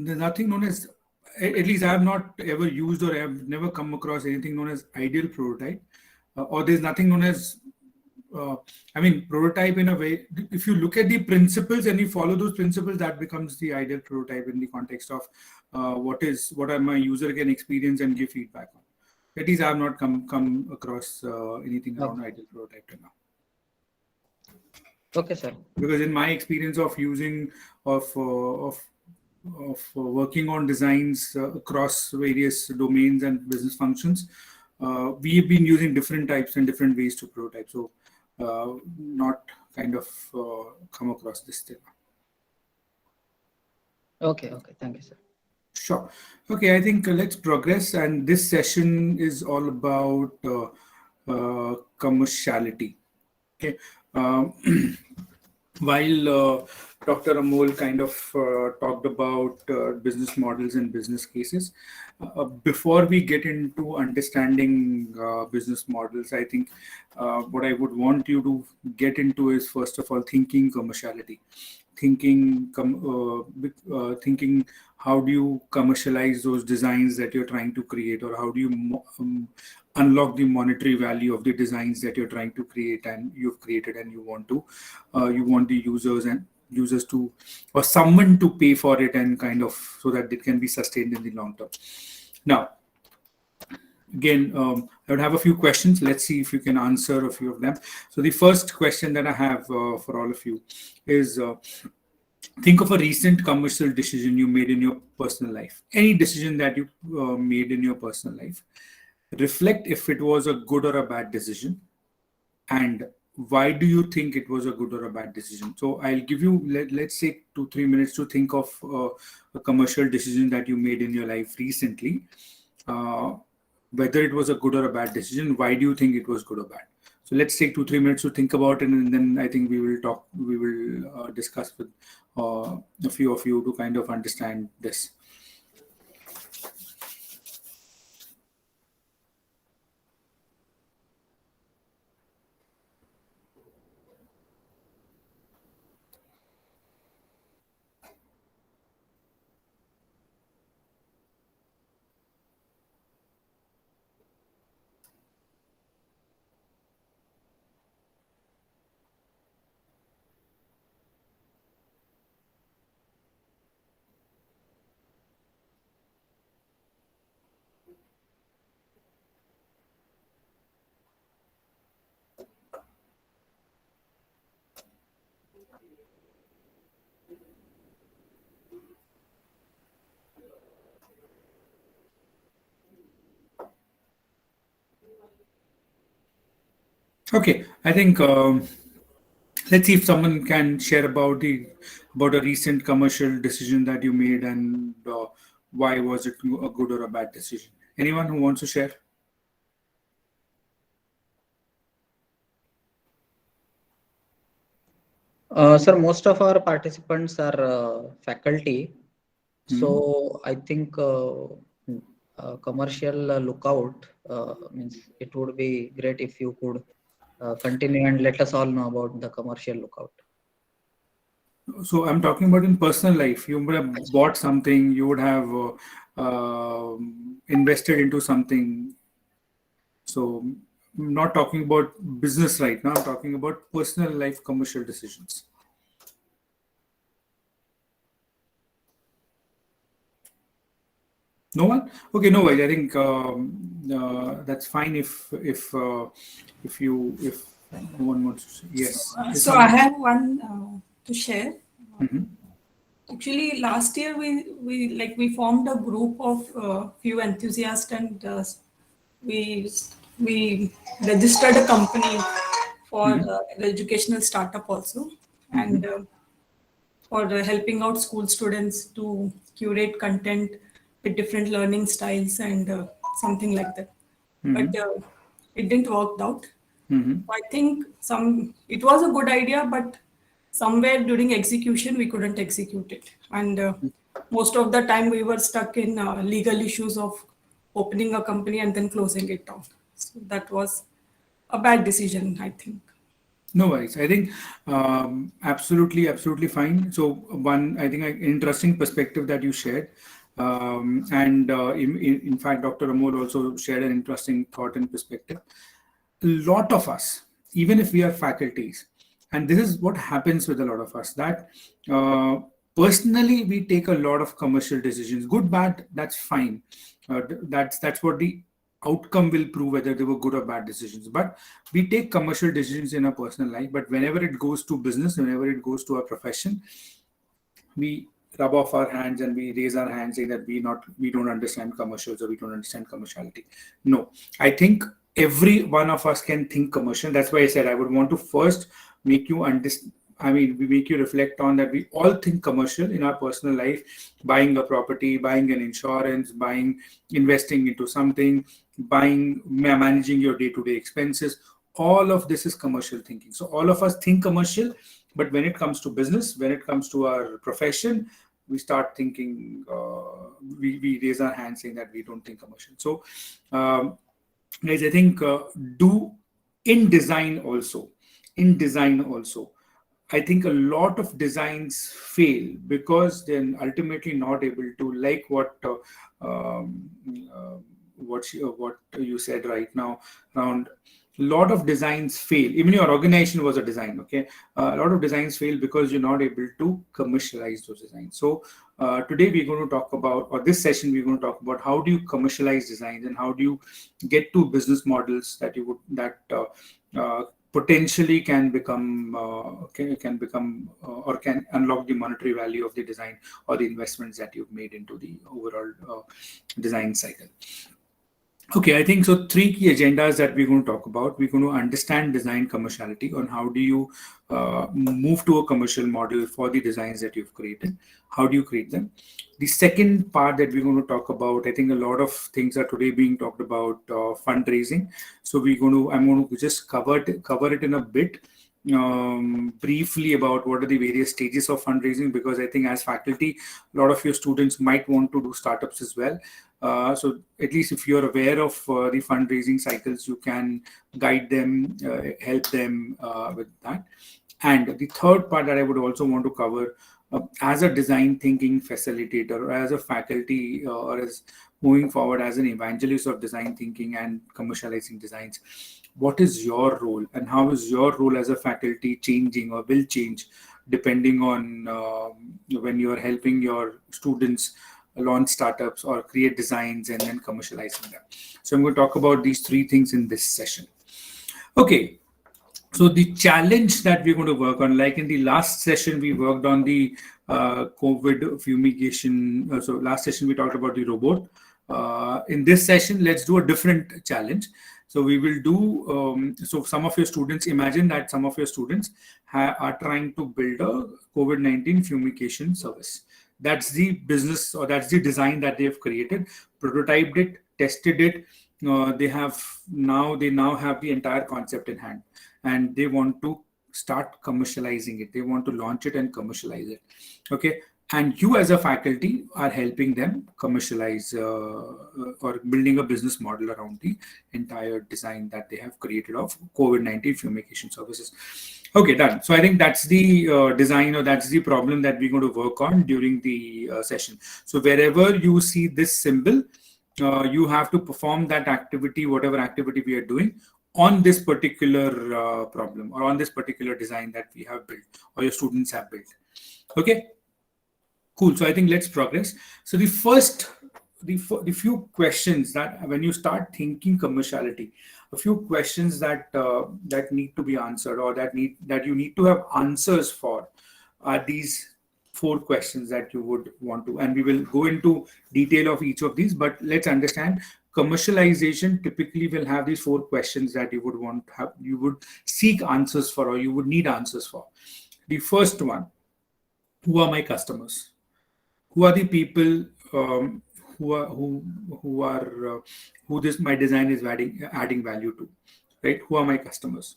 there's nothing known as, at least I have not ever used or I have never come across anything known as ideal prototype, or there's nothing known as, prototype in a way. If you look at the principles and you follow those principles, that becomes the ideal prototype in the context of what my user can experience and give feedback on. At least I have not come across anything around ideal prototype till now. Okay, sir. Because in my experience of using of working on designs across various domains and business functions, we've been using different types and different ways to prototype. So not kind of come across this thing. Okay. Thank you, sir. Sure. Okay, I think let's progress. And this session is all about commerciality. Okay. While Dr. Amol kind of talked about business models and business cases, before we get into understanding business models, I think what I would want you to get into is, first of all, thinking commerciality. Thinking how do you commercialize those designs that you're trying to create, or how do you unlock the monetary value of the designs that you're trying to create and you've created, and you want the users to, or someone to pay for it, and kind of so that it can be sustained in the long term. Now, again, I would have a few questions. Let's see if you can answer a few of them. So the first question that I have for all of you is, think of a recent commercial decision you made in your personal life. Any decision that you made in your personal life. Reflect if it was a good or a bad decision, and why do you think it was a good or a bad decision? So I'll give you, let's say 2-3 minutes to think of a commercial decision that you made in your life recently. Whether it was a good or a bad decision, why do you think it was good or bad? So let's take 2-3 minutes to think about it, and then I think we will discuss with a few of you to kind of understand this. Okay, I think let's see if someone can share about a recent commercial decision that you made, and why was it a good or a bad decision. Anyone who wants to share? Sir, most of our participants are faculty. So I think commercial lookout means it would be great if you could continue and let us all know about the commercial lookout. So I'm talking about in personal life. You would have bought something, you would have invested into something. So I'm not talking about business right now. I'm talking about personal life commercial decisions. No one? Okay, no worries. I think that's fine if no one wants to say. Yes. So I have one to share. Mm-hmm. Actually, last year we formed a group of few enthusiasts, and we registered a company for the educational startup also, and for helping out school students to curate content with different learning styles and something like that. But it didn't work out. I think it was a good idea, but somewhere during execution we couldn't execute it, and most of the time we were stuck in legal issues of opening a company and then closing it down. So that was a bad decision, I think. No worries. I think absolutely fine. So one, I think an interesting perspective that you shared, and in fact, Dr. Amol also shared an interesting thought and perspective. A lot of us, even if we are faculties, and this is what happens with a lot of us, that personally we take a lot of commercial decisions, good, bad, that's fine. That's what the outcome will prove, whether they were good or bad decisions. But we take commercial decisions in our personal life, but whenever it goes to business, whenever it goes to our profession, we rub off our hands and we raise our hands saying that we don't understand commercials or we don't understand commerciality. No, I think every one of us can think commercial. That's why I said I would want to first make you understand. I mean, we make you reflect on that. We all think commercial in our personal life: buying a property, buying an insurance, investing into something, managing your day-to-day expenses. All of this is commercial thinking. So all of us think commercial, but when it comes to business, when it comes to our profession, we start thinking, we raise our hands saying that we don't think commercial. So, guys, I think in design also, I think a lot of designs fail because they're ultimately not able to, like what you said right now around. A lot of designs fail. Even your organization was a design, okay? A lot of designs fail because you're not able to commercialize those designs. So today we're going to talk about, or this session we're going to talk about, how do you commercialize designs and how do you get to business models that potentially can become or can unlock the monetary value of the design or the investments that you've made into the overall design cycle. Okay, I think so. 3 key agendas that we're going to talk about. We're going to understand design commerciality, on how do you move to a commercial model for the designs that you've created. How do you create them? The second part that we're going to talk about, I think a lot of things are today being talked about, fundraising. So I'm going to just cover it in a bit. Briefly about what are the various stages of fundraising, because I think as faculty, a lot of your students might want to do startups as well. So at least if you're aware of the fundraising cycles, you can guide them, help them with that. And the third part that I would also want to cover, as a design thinking facilitator, or as a faculty, or as moving forward as an evangelist of design thinking and commercializing designs, what is your role and how is your role as a faculty changing or will change depending on when you're helping your students launch startups or create designs and then commercializing them. So I'm going to talk about these 3 things in this session. Okay. So the challenge that we're going to work on, like in the last session, we worked on the COVID fumigation. So last session, we talked about the robot. In this session, let's do a different challenge. So we will do, so some of your students, imagine that some of your students are trying to build a COVID-19 fumigation service. That's the business, or that's the design that they have created, prototyped it, tested it. They now have the entire concept in hand, and they want to start commercializing it. They want to launch it and commercialize it. Okay. And you as a faculty are helping them commercialize or building a business model around the entire design that they have created of COVID-19 fumigation services. Okay, done. So I think that's the design, or that's the problem that we're going to work on during the session. So wherever you see this symbol, you have to perform that activity, whatever activity we are doing, on this particular problem or on this particular design that we have built or your students have built. Okay. Cool. So I think let's progress. So the few questions that when you start thinking commerciality, a few questions that need to be answered, or that you need to have answers for, are these 4 questions that you would want to, and we will go into detail of each of these, but let's understand commercialization typically will have these 4 questions that you would seek answers for, or you would need answers for. The first one, who are my customers? Who are the people who this my design is adding value to, right? Who are my customers?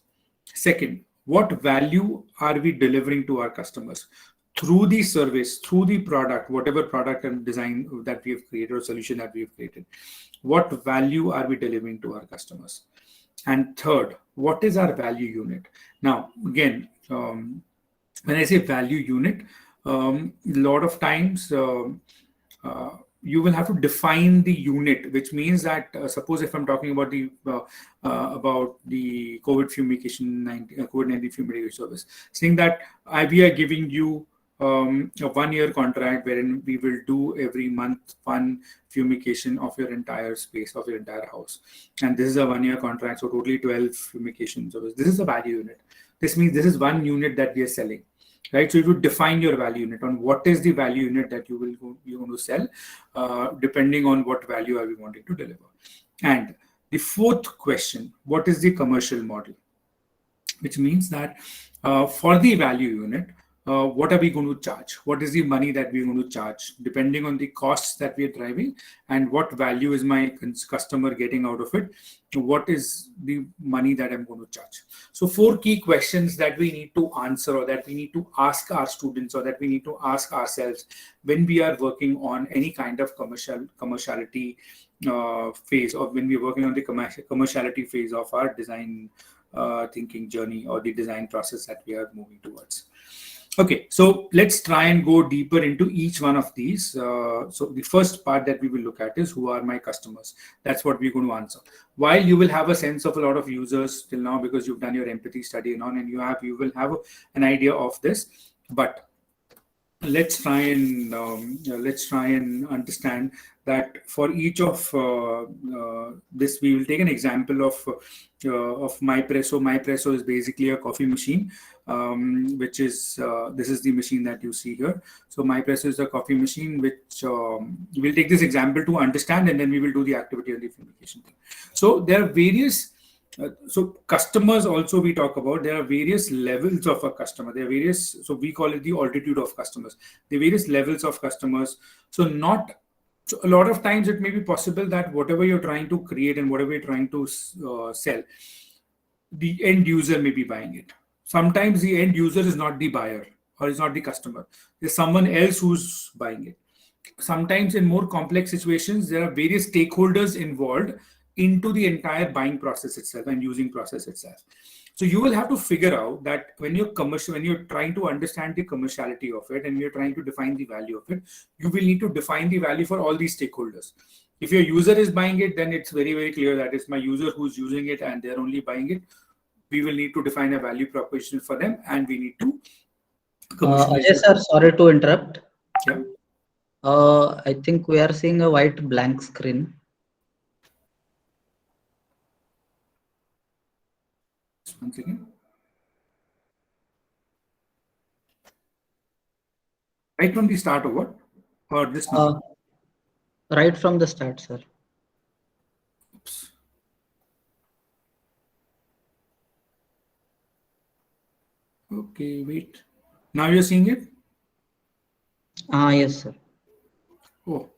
Second, what value are we delivering to our customers through the service, through the product, whatever product and design that we have created or solution that we have created? What value are we delivering to our customers? And third, what is our value unit? Now, again, when I say value unit, a lot of times you will have to define the unit, which means that suppose if I'm talking about the COVID-19 fumigation service, saying that we are giving you a 1-year contract wherein we will do every month one fumigation of your entire space, of your entire house, and this is a 1-year contract, so totally 12 fumigation service. This is a value unit. This means this is one unit that we are selling. Right, so you would define your value unit on what is the value unit that you're going to sell, depending on what value are we wanting to deliver. And the fourth question, what is the commercial model? Which means that for the value unit, what are we going to charge? What is the money that we're going to charge, depending on the costs that we are driving, and what value is my customer getting out of it? What is the money that I'm going to charge? So 4 key questions that we need to answer, or that we need to ask our students, or that we need to ask ourselves when we are working on any kind of commerciality phase, or when we're working on the commerciality phase of our design thinking journey, or the design process that we are moving towards. Okay, so let's try and go deeper into each one of these. So the first part that we will look at is, who are my customers? That's what we're going to answer. While you will have a sense of a lot of users till now, because you've done your empathy study and on, and you will have an idea of this, but let's try and understand that for each of this, we will take an example of MyPresso. MyPresso is basically a coffee machine, which is this is the machine that you see here. So MyPresso is a coffee machine, which we'll take this example to understand, and then we will do the activity on the fumigation thing. So there are various. So customers also we talk about, there are various levels of a customer. There are various, so we call it the altitude of customers. The various levels of customers. So a lot of times it may be possible that whatever you're trying to create and whatever you're trying to sell, the end user may be buying it. Sometimes the end user is not the buyer, or is not the customer. There's someone else who's buying it. Sometimes in more complex situations, there are various stakeholders involved into the entire buying process itself and using process itself. So you will have to figure out that when you're trying to understand the commerciality of it, and you're trying to define the value of it, you will need to define the value for all these stakeholders. If your user is buying it, then it's very, very clear that it's my user who's using it and they're only buying it. We will need to define a value proposition for them, and we need to Ajay sir, sorry to interrupt. Yeah. I think we are seeing a white blank screen. Once again. Right from the start of what? Or this now? Right from the start, sir. Oops. Okay, wait. Now you're seeing it? Yes, sir. Oh.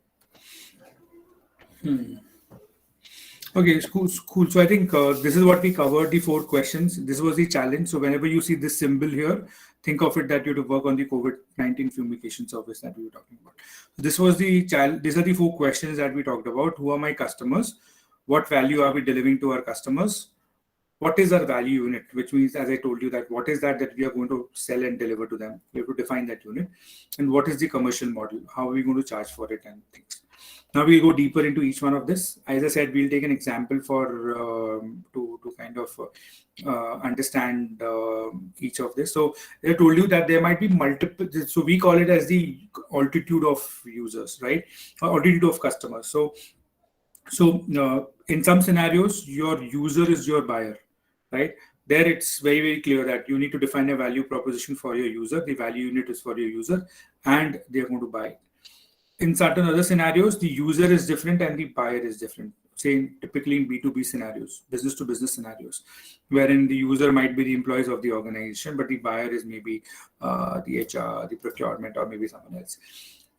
Okay, it's cool. So I think this is what we covered, the 4 questions. This was the challenge. So whenever you see this symbol here, think of it that you have to work on the COVID-19 fumigation service that we were talking about. So this was the challenge. These are the 4 questions that we talked about. Who are my customers? What value are we delivering to our customers? What is our value unit? Which means, as I told you, that what is that we are going to sell and deliver to them? We have to define that unit. And what is the commercial model? How are we going to charge for it and things? Now we'll go deeper into each one of this. As I said, we'll take an example for to kind of understand each of this. So I told you that there might be multiple. So we call it as the altitude of users, right? Or altitude of customers. So in some scenarios, your user is your buyer, right? There it's very, very clear that you need to define a value proposition for your user. The value unit is for your user, and they're going to buy it. In certain other scenarios, the user is different and the buyer is different. Say typically in B2B scenarios, business to business scenarios, wherein the user might be the employees of the organization, but the buyer is maybe the HR, the procurement, or maybe someone else.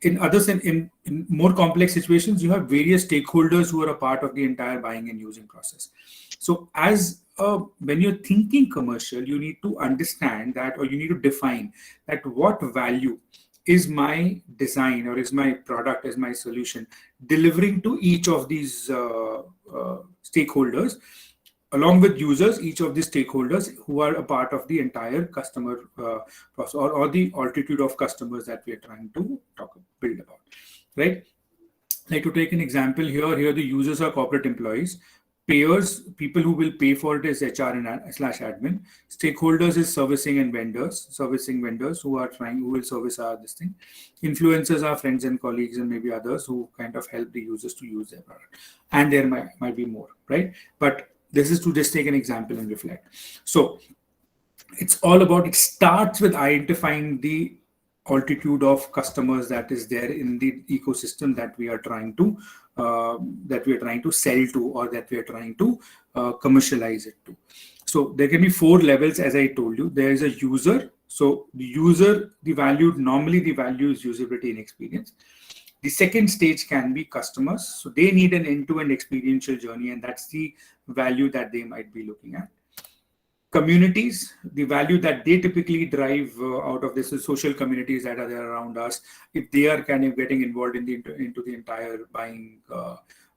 In others, in more complex situations, you have various stakeholders who are a part of the entire buying and using process. So when you're thinking commercial, you need to understand that, or you need to define that what value is my design, or is my product, is my solution delivering to each of these stakeholders, along with users, each of the stakeholders who are a part of the entire customer process, or the altitude of customers that we are trying to build about, right? Like, to take an example here the users are corporate employees. Payers, people who will pay for it, is HR and slash admin. Stakeholders is servicing vendors who will service this thing. Influencers are friends and colleagues and maybe others who kind of help the users to use their product. And there might be more, right? But this is to just take an example and reflect. So it's all about, it starts with identifying the altitude of customers that is there in the ecosystem that we are trying to sell to, or that we are trying to commercialize it to. So there can be 4 levels, as I told you. There is a user. So the user, normally the value is usability and experience. The second stage can be customers. So they need an end-to-end experiential journey, and that's the value that they might be looking at. Communities, the value that they typically drive out of this is social communities that are there around us. If they are kind of getting involved into the entire buying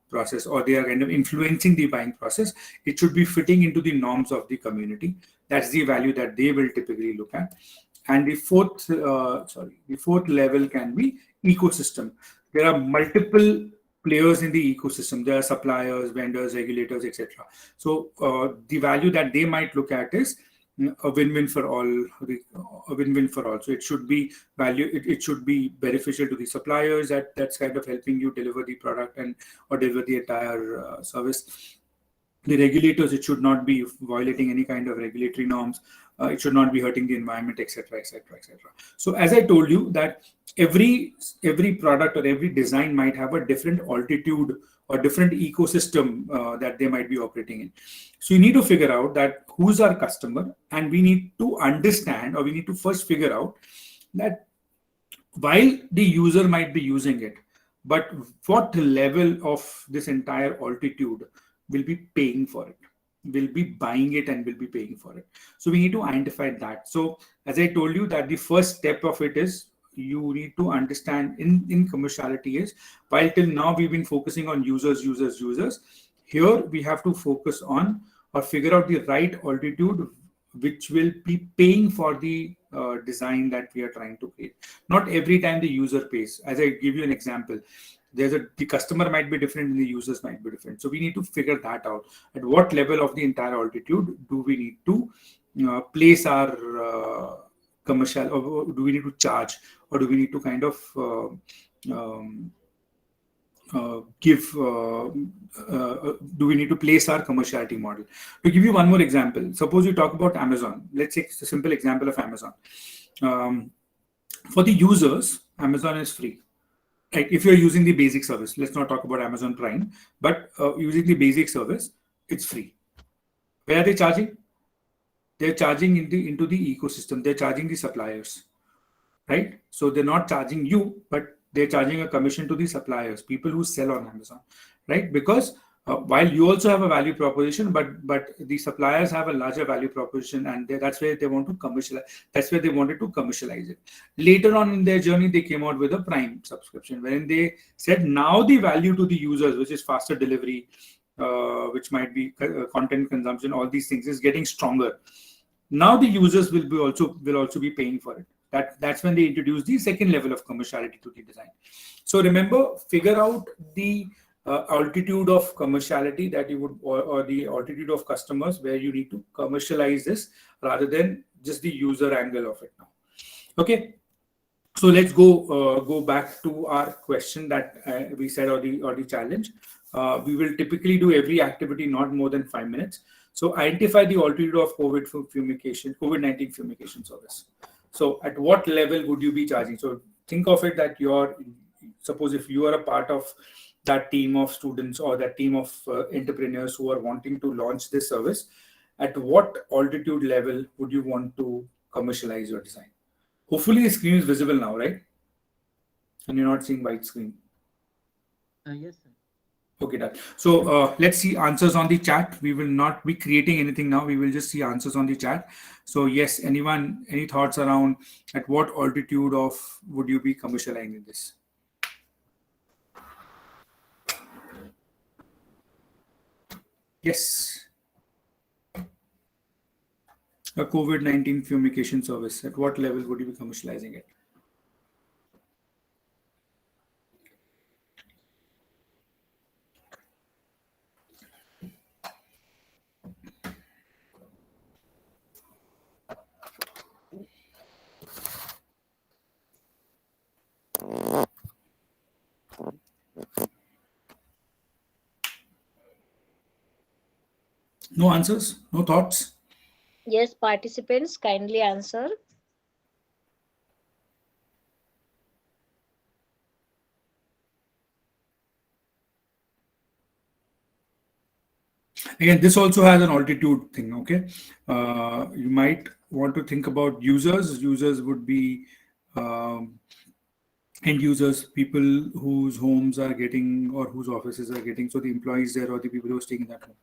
process, or they are kind of influencing the buying process, it should be fitting into the norms of the community. That's the value that they will typically look at. And the fourth level can be ecosystem. There are multiple players in the ecosystem. There are suppliers, vendors, regulators, etc. So the value that they might look at is a win-win for all. So it should be value. It should be beneficial to the suppliers that's kind of helping you deliver the product or deliver the entire service. The regulators, it should not be violating any kind of regulatory norms. It should not be hurting the environment, etc., etc., etc. So as I told you, that every product or every design might have a different altitude or different ecosystem that they might be operating in. So you need to figure out that who's our customer, and we need to understand, or we need to first figure out that while the user might be using it, but what level of this entire altitude will be paying for it, will be buying it, and will be paying for it. So we need to identify that. So as I told you, that the first step of it is, you need to understand in commerciality is, while till now we've been focusing on users, here we have to focus on, or figure out the right altitude which will be paying for the design that we are trying to create. Not every time the user pays. As I give you an example, the customer might be different and the users might be different. So we need to figure that out. At what level of the entire altitude do we need to place our commercial, or do we need to charge, or do we need to kind of do we need to place our commerciality model? To give you one more example, suppose you talk about Amazon. Let's take a simple example of Amazon. For the users, Amazon is free. Like, if you're using the basic service, let's not talk about Amazon Prime, but using the basic service, it's free. Where are they charging? They're charging into the ecosystem. They're charging the suppliers, right? So they're not charging you, but they're charging a commission to the suppliers, people who sell on Amazon, right? Because while you also have a value proposition, but the suppliers have a larger value proposition, and that's where they want to commercialize. That's where they wanted to commercialize it. Later on in their journey, they came out with a Prime subscription, wherein they said now the value to the users, which is faster delivery, which might be content consumption, all these things, is getting stronger. Now the users will also be paying for it. That's when they introduce the second level of commerciality to the design. So remember, figure out the altitude of commerciality that you would, or the altitude of customers where you need to commercialize this, rather than just the user angle of it now. Okay, so let's go back to our question that we said, or the challenge. We will typically do every activity not more than 5 minutes. So identify the altitude of COVID-19 fumigation service. So at what level would you be charging? So think of it that suppose if you are a part of that team of students, or that team of entrepreneurs who are wanting to launch this service, at what altitude level would you want to commercialize your design? Hopefully the screen is visible now, right? And you're not seeing white screen. Yes, sir. Okay, done. So let's see answers on the chat. We will not be creating anything now. We will just see answers on the chat. So yes, anyone, any thoughts around at what altitude of would you be commercializing this? Yes. a COVID-19 fumigation service, at what level would you be commercializing it? No answers? No thoughts? Yes, participants, kindly answer. Again, this also has an altitude thing, okay? You might want to think about users. Users would be end users, people whose homes are getting or whose offices are getting, so the employees there or the people who are staying in that home.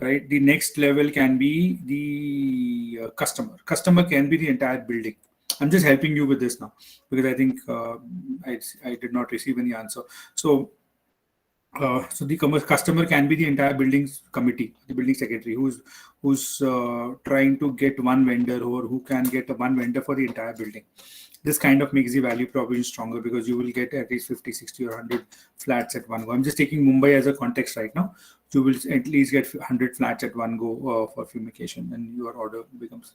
Right. The next level can be the customer. Customer can be the entire building. I'm just helping you with this now because I think I did not receive any answer. So the customer can be the entire building's committee, the building secretary, who's trying to get one vendor or who can get one vendor for the entire building. This kind of makes the value proposition stronger because you will get at least 50, 60 or 100 flats at one go. I'm just taking Mumbai as a context right now. You will at least get 100 flats at one go for fumigation and your order becomes.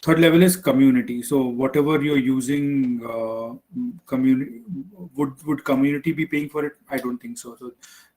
Third level is community. So whatever you're using, community would community be paying for it? I don't think so. So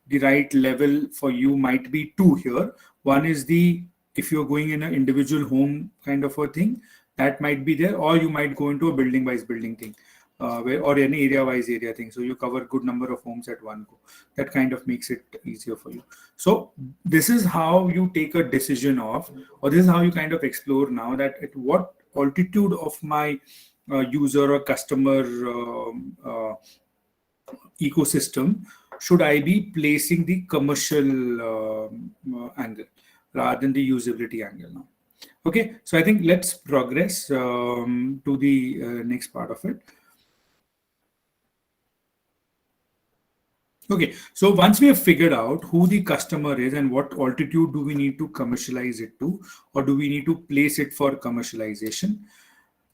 the right level for you might be two here. One is if you're going in an individual home kind of a thing, that might be there, or you might go into a building wise building thing, or an area wise area thing. So you cover a good number of homes at one go. That kind of makes it easier for you. So this is how you take a decision of, or this is how you kind of explore now that at what altitude of my user or customer ecosystem should I be placing the commercial angle rather than the usability angle now. Okay, so I think let's progress to the next part of it. Okay, so once we have figured out who the customer is and what altitude do we need to commercialize it to, or do we need to place it for commercialization,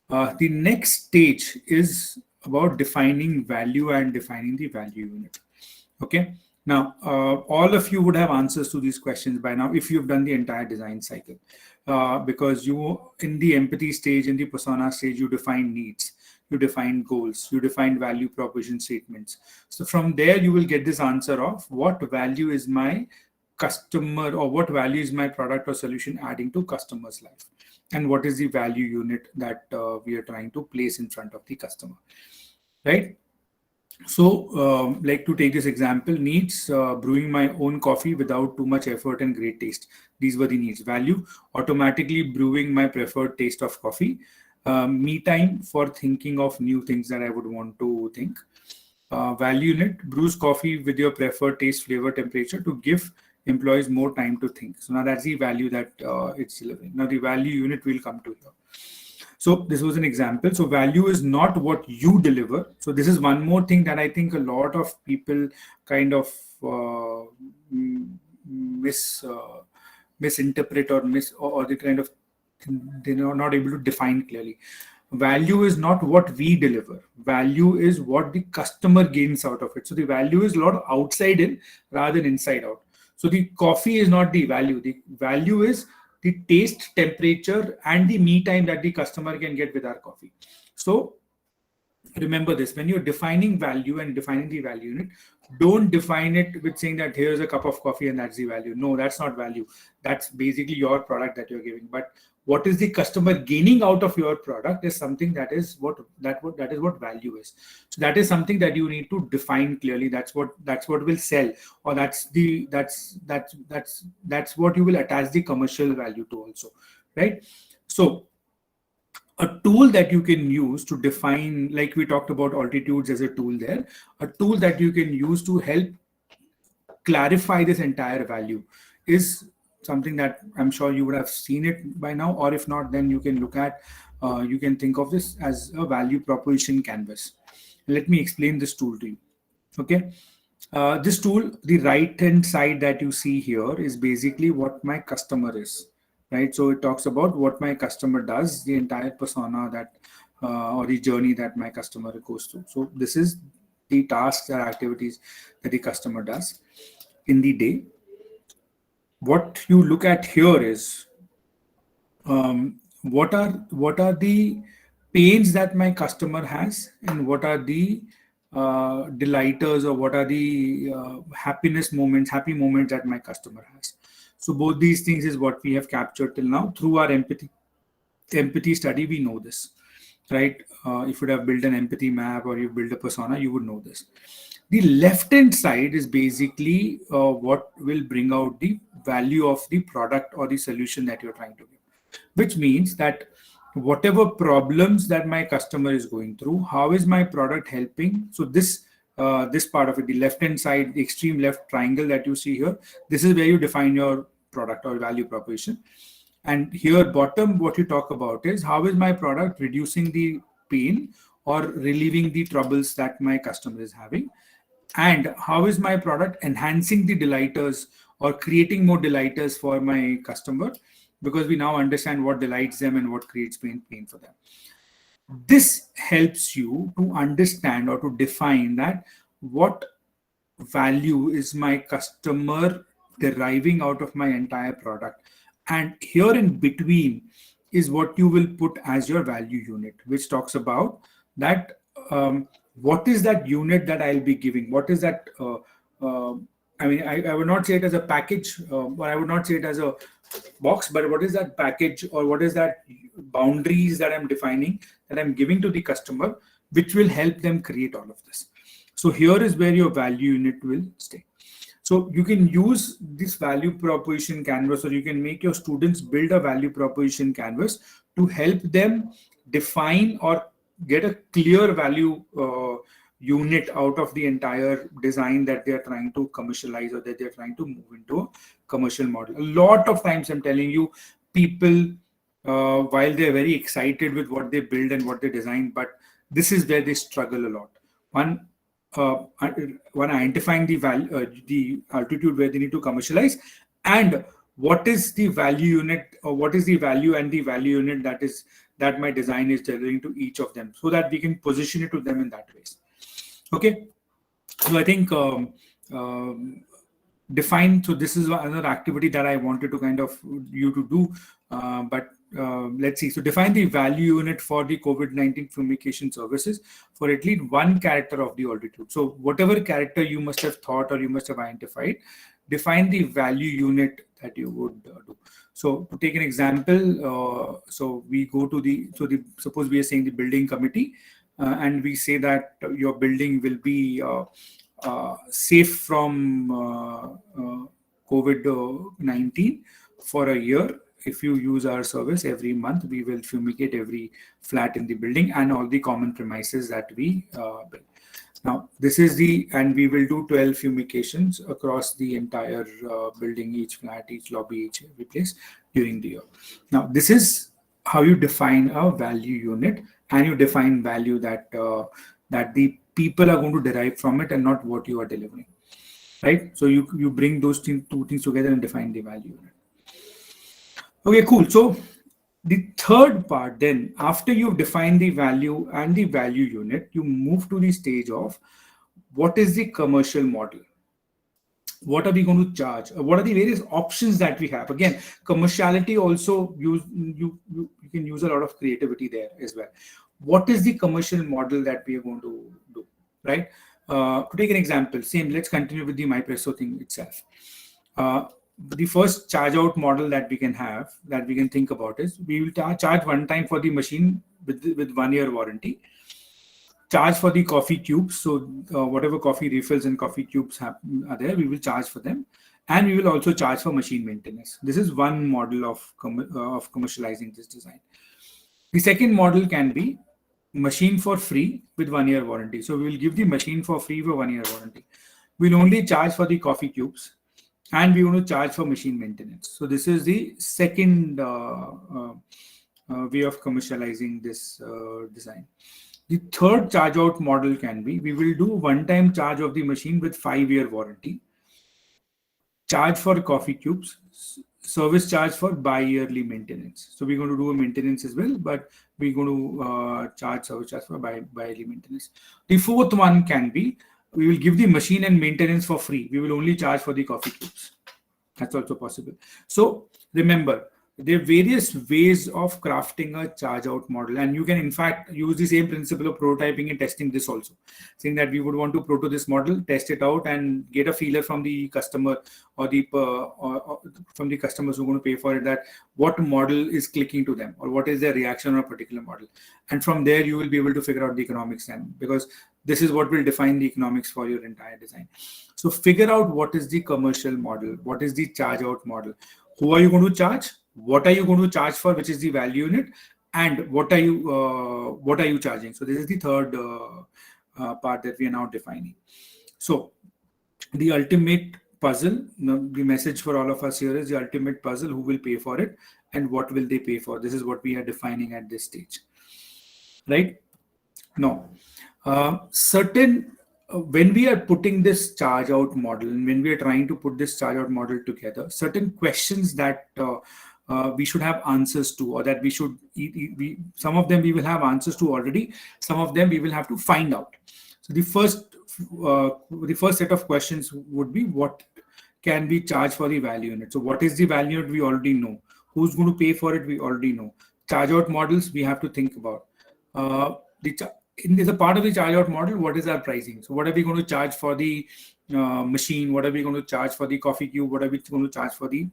the next stage is about defining value and defining the value unit. Okay, now all of you would have answers to these questions by now if you've done the entire design cycle. Because you, in the empathy stage, in the persona stage, you define needs, you define goals, you define value proposition statements. So from there, you will get this answer of what value is my customer or what value is my product or solution adding to customer's life, and what is the value unit that we are trying to place in front of the customer, right? So, like to take this example, needs brewing my own coffee without too much effort and great taste. These were the needs. Value, automatically brewing my preferred taste of coffee. Me time for thinking of new things that I would want to think. Value unit, brews coffee with your preferred taste, flavor, temperature to give employees more time to think. So now that's the value that it's delivering. Now the value unit will come to here. So this was an example. So value is not what you deliver. So this is one more thing that I think a lot of people kind of misinterpret or they kind of they're not able to define clearly. Value is not what we deliver. Value is what the customer gains out of it. So the value is a lot outside in rather than inside out. So the coffee is not the value. The value is the taste, temperature, and the me time that the customer can get with our coffee. So remember this, when you're defining value and defining the value unit, don't define it with saying that here's a cup of coffee and that's the value. No, that's not value. That's basically your product that you're giving. But what is the customer gaining out of your product is something that is what value is. So that is something that you need to define clearly. That's what will sell, or that's what you will attach the commercial value to also, right? So a tool that you can use to define, like we talked about altitudes as a tool there, a tool that you can use to help clarify this entire value is something that I'm sure you would have seen it by now, or if not, then you can look at, you can think of this as a value proposition canvas. Let me explain this tool to you. Okay. This tool, the right hand side that you see here is basically what my customer is. right? So it talks about what my customer does, the entire persona that or the journey that my customer goes through. So this is the tasks or activities that the customer does in the day. What you look at here is what are the pains that my customer has, and what are the delighters, or what are the happy moments that my customer has. So both these things is what we have captured till now through our empathy study. We know this, right? If you would have built an empathy map or you build a persona, you would know this. The left hand side is basically what will bring out the value of the product or the solution that you're trying to give, which means that whatever problems that my customer is going through, how is my product helping? So this part of it, the left hand side, the extreme left triangle that you see here, this is where you define your product or value proposition. And here bottom, what you talk about is how is my product reducing the pain or relieving the troubles that my customer is having, and how is my product enhancing the delighters or creating more delighters for my customer, because we now understand what delights them and what creates pain for them. This helps you to understand or to define that what value is my customer deriving out of my entire product. And here in between is what you will put as your value unit, which talks about that what is that unit that I'll be giving? What is that? I mean, I would not say it as a package, or I would not say it as a box, but what is that package, or what is that boundaries that I'm defining, that I'm giving to the customer, which will help them create all of this. So here is where your value unit will stay. So you can use this value proposition canvas, or you can make your students build a value proposition canvas to help them define or get a clear value unit out of the entire design that they are trying to commercialize, or that they're trying to move into a commercial model. A lot of times, I'm telling you, people, while they're very excited with what they build and what they design, but this is where they struggle a lot. One, identifying the value, the altitude where they need to commercialize, and what is the value unit, or what is the value and the value unit that my design is delivering to each of them, so that we can position it to them in that ways. Okay, so I think define. So this is another activity that I wanted to kind of you to do, but let's see. So define the value unit for the COVID-19 fumigation services for at least one character of the altitude. So whatever character you must have thought or you must have identified, define the value unit that you would do. So to take an example, so we go to suppose we are saying the building committee, and we say that your building will be safe from COVID-19 for a year. If you use our service every month, we will fumigate every flat in the building and all the common premises that we build. Now, this is and we will do 12 fumigations across the entire building, each flat, each lobby, every place during the year. Now, this is how you define a value unit, and you define value that the people are going to derive from it, and not what you are delivering, right? So you bring those two things together and define the value unit. Okay, cool. So the third part then, after you've defined the value and the value unit, you move to the stage of what is the commercial model? What are we going to charge? What are the various options that we have? Again, commerciality also you can use a lot of creativity there as well. What is the commercial model that we are going to do, right? To take an example, let's continue with the MyPresso thing itself. The first charge out model that we can have, that we can think about, is we will charge one time for the machine with 1 year warranty. Charge for the coffee cubes. So whatever coffee refills and coffee cubes are there, we will charge for them. And we will also charge for machine maintenance. This is one model of commercializing this design. The second model can be machine for free with 1 year warranty. So we will give the machine for free for 1 year warranty. We'll only charge for the coffee cubes, and we want to charge for machine maintenance. So this is the second way of commercializing this design. The third charge out model can be, we will do one-time charge of the machine with 5 year warranty, charge for coffee cubes. service charge for bi-yearly maintenance. So we're going to do a maintenance as well, but we're going to charge service charge for bi-yearly maintenance. The fourth one can be, we will give the machine and maintenance for free. We will only charge for the coffee cubes. That's also possible. So remember, there are various ways of crafting a charge out model, and you can in fact use the same principle of prototyping and testing this also, saying that we would want to proto this model, test it out, and get a feeler from the customer or the or from the customers who are going to pay for it, that what model is clicking to them or what is their reaction on a particular model, and from there you will be able to figure out the economics then, because this is what will define the economics for your entire design. So figure out what is the commercial model, what is the charge out model, who are you going to charge, what are you going to charge for, which is the value in it, and what are you charging. So this is the third part that we are now defining. So the ultimate puzzle, the message for all of us here is the ultimate puzzle: who will pay for it and what will they pay for. This is what we are defining at this stage, right? Now, when we are putting this charge out model and when we are trying to put this charge out model together, certain questions that we should have answers to, or that we should, some of them we will have answers to already, some of them we will have to find out. So the first set of questions would be, what can we charge for the value unit? So what is the value unit? We already know. Who's going to pay for it? We already know. Charge out models we have to think about. Is a part of the charge out model, what is our pricing? So what are we going to charge for the machine? What are we going to charge for the coffee cube? What are we going to charge for the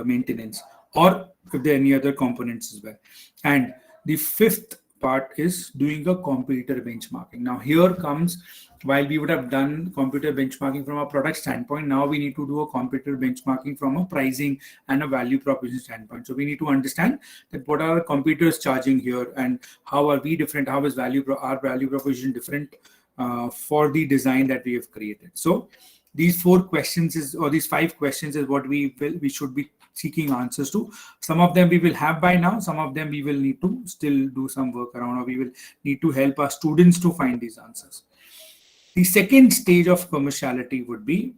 maintenance, or if there are any other components as well? And the fifth part is doing a competitor benchmarking. Now here comes, while we would have done competitor benchmarking from a product standpoint, now we need to do a competitor benchmarking from a pricing and a value proposition standpoint. So we need to understand that what are our competitors charging here, and how are we different? How is our value proposition different for the design that we have created? So these 4 questions or these 5 questions is what we should be seeking answers to. Some of them we will have by now, some of them we will need to still do some work around, or we will need to help our students to find these answers. The second stage of commerciality would be,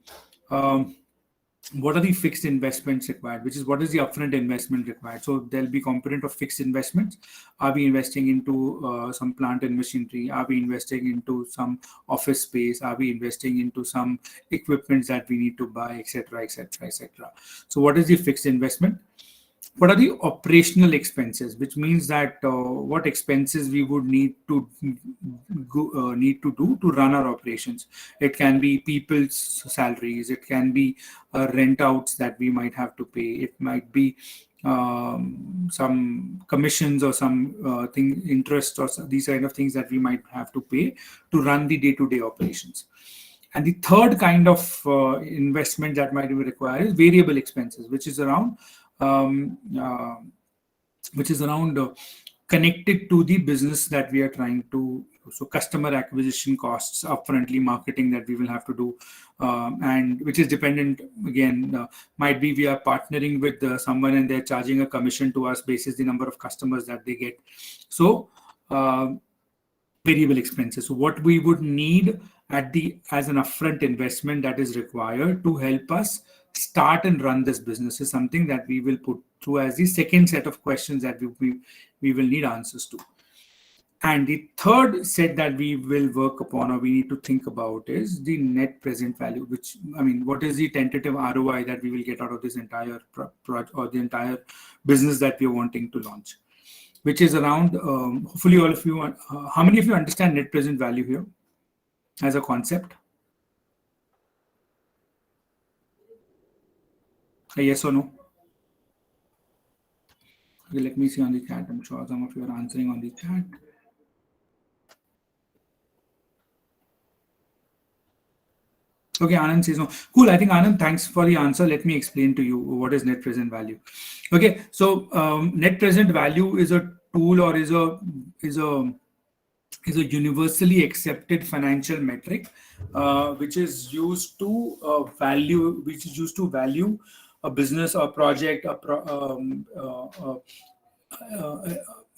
what are the fixed investments required, which is what is the upfront investment required. So there'll be component of fixed investments. Are we investing into some plant and machinery? Are we investing into some office space? Are we investing into some equipment that we need to buy, etc., etc., etc.? So what is the fixed investment? What are the operational expenses, which means that what expenses we would need to do to run our operations. It can be people's salaries, it can be rent outs that we might have to pay, it might be some commissions or some interest or these kind of things that we might have to pay to run the day-to-day operations. And the third kind of investment that might be required is variable expenses, which is around connected to the business that we are trying to. So customer acquisition costs, upfrontly marketing that we will have to do, and which is dependent again, might be we are partnering with someone and they're charging a commission to us basis the number of customers that they get. So variable expenses. So what we would need as an upfront investment that is required to help us start and run this business is something that we will put through as the second set of questions that we will need answers to. And the third set that we will work upon, or we need to think about, is the net present value, which, I mean, what is the tentative ROI that we will get out of this entire project or the entire business that we are wanting to launch, which is around, hopefully all of you, how many of you understand net present value here as a concept? A yes or no? Okay, let me see on the chat. I'm sure some of you are answering on the chat. Okay, Anand says no. Cool. I think Anand, thanks for the answer. Let me explain to you what is net present value. Okay, so net present value is a tool, or is a universally accepted financial metric, which is used to value a business or project, a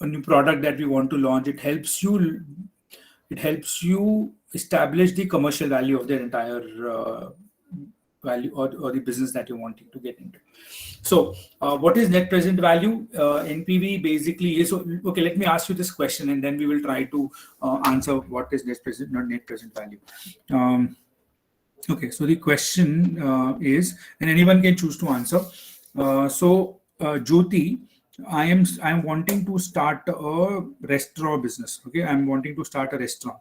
new product that we want to launch. It helps you establish the commercial value of the entire value or the business that you're wanting to get into. So what is net present value? NPV basically is, okay, let me ask you this question and then we will try to answer what is net present value. Okay, so the question is, and anyone can choose to answer. Jyoti, I'm wanting to start a restaurant business. Okay, I'm wanting to start a restaurant,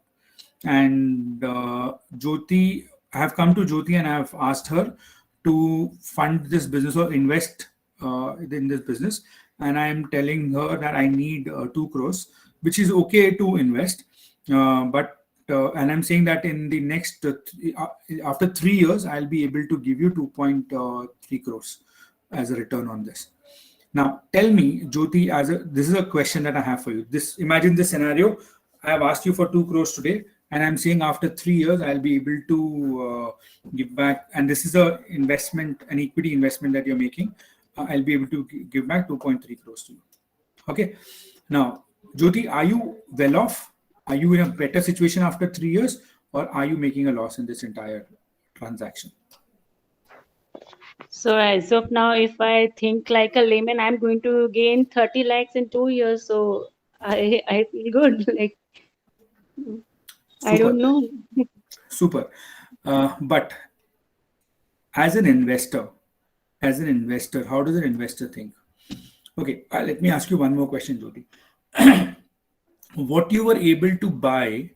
and Jyoti, I have come to Jyoti and I have asked her to fund this business or invest in this business, and I am telling her that I need 2 crores, which is okay to invest, but and I'm saying that in the next after 3 years I'll be able to give you 2.3 crores as a return on this. Now tell me, Jyoti, this is a question that I have for you. Imagine this scenario. I have asked you for 2 crores today, and I'm saying after 3 years I'll be able to give back, and this is an equity investment that you're making. I'll be able to give back 2.3 crores to you. Okay. Now, Jyoti, are you well off? Are you in a better situation after 3 years, or are you making a loss in this entire transaction? So as of now, if I think like a layman, I'm going to gain 30 lakhs in 2 years. So I feel good. Like, I don't know. Super. But as an investor, how does an investor think? Okay, let me ask you one more question, Jyoti. What you were able to buy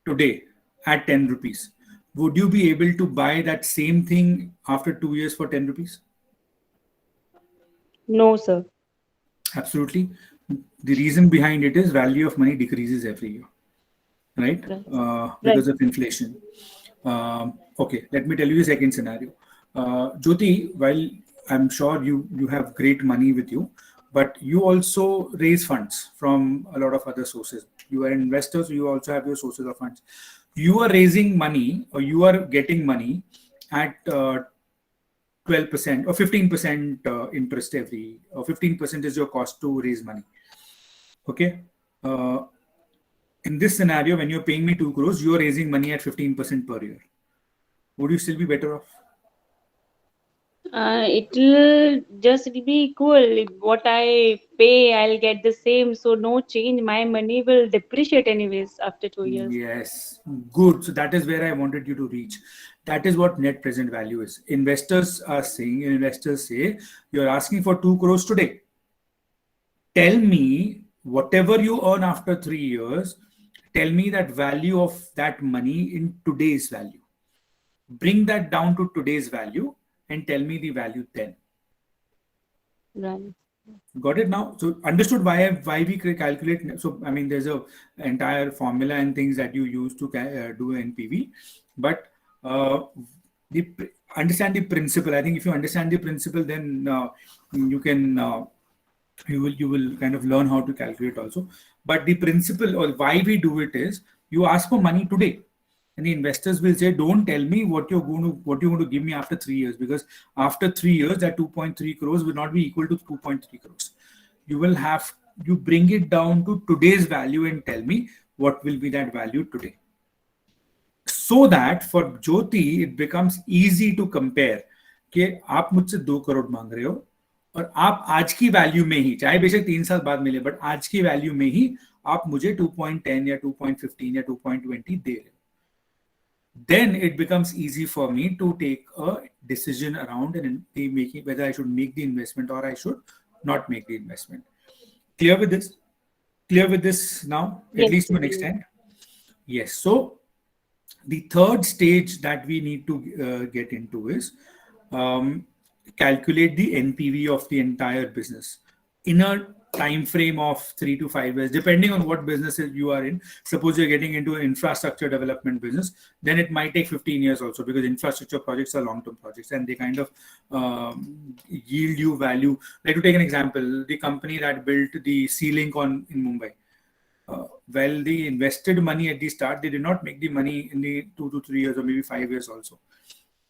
today at 10 rupees, would you be able to buy that same thing after 2 years for 10 rupees? No, sir. Absolutely. The reason behind it is value of money decreases every year, right? Because of inflation. Okay, let me tell you the second scenario. Jyoti, while I'm sure you have great money with you, but you also raise funds from a lot of other sources. You are an investor, so you also have your sources of funds. You are raising money, or you are getting money at 12% or 15% interest or 15% is your cost to raise money. Okay. In this scenario, when you're paying me 2 crores, you're raising money at 15% per year. Would you still be better off? It will just be equal. What I pay, I'll get the same. So no change. My money will depreciate anyways after 2 years. Yes, good. So that is where I wanted you to reach. That is what net present value is. Investors say, you're asking for 2 crores today. Tell me whatever you earn after 3 years, tell me that value of that money in today's value. Bring that down to today's value and tell me the value then. Right. Got it now? So understood why we calculate. So I mean, there's a entire formula and things that you use to do NPV, but understand the principle. I think if you understand the principle, then you can you will kind of learn how to calculate also. But the principle or why we do it is, you ask for money today, and the investors will say, don't tell me what you're going to give me after 3 years, because after 3 years that 2.3 crores will not be equal to 2.3 crores. You bring it down to today's value and tell me what will be that value today, so that for Jyoti it becomes easy to compare कि आप मुझसे 2 करोड़ मांग रहे हो और आप आज की वैल्यू में ही, चाहे बेशक 3 साल बाद मिले, बट आज की वैल्यू में ही आप मुझे 2.10 या 2.15 या 2.20 दे रहे हो. Then it becomes easy for me to take a decision around making whether I should make the investment or I should not make the investment. Clear with this? Clear with this now, yes, at least to an extent? Yes. So the third stage that we need to get into is calculate the NPV of the entire business in a time frame of 3 to 5 years, depending on what businesses you are in. Suppose you're getting into an infrastructure development business, then it might take 15 years also, because infrastructure projects are long-term projects and they kind of yield you value. Like, to take an example, the company that built the sea link in Mumbai, well, they invested money at the start, they did not make the money in the 2 to 3 years or maybe 5 years also.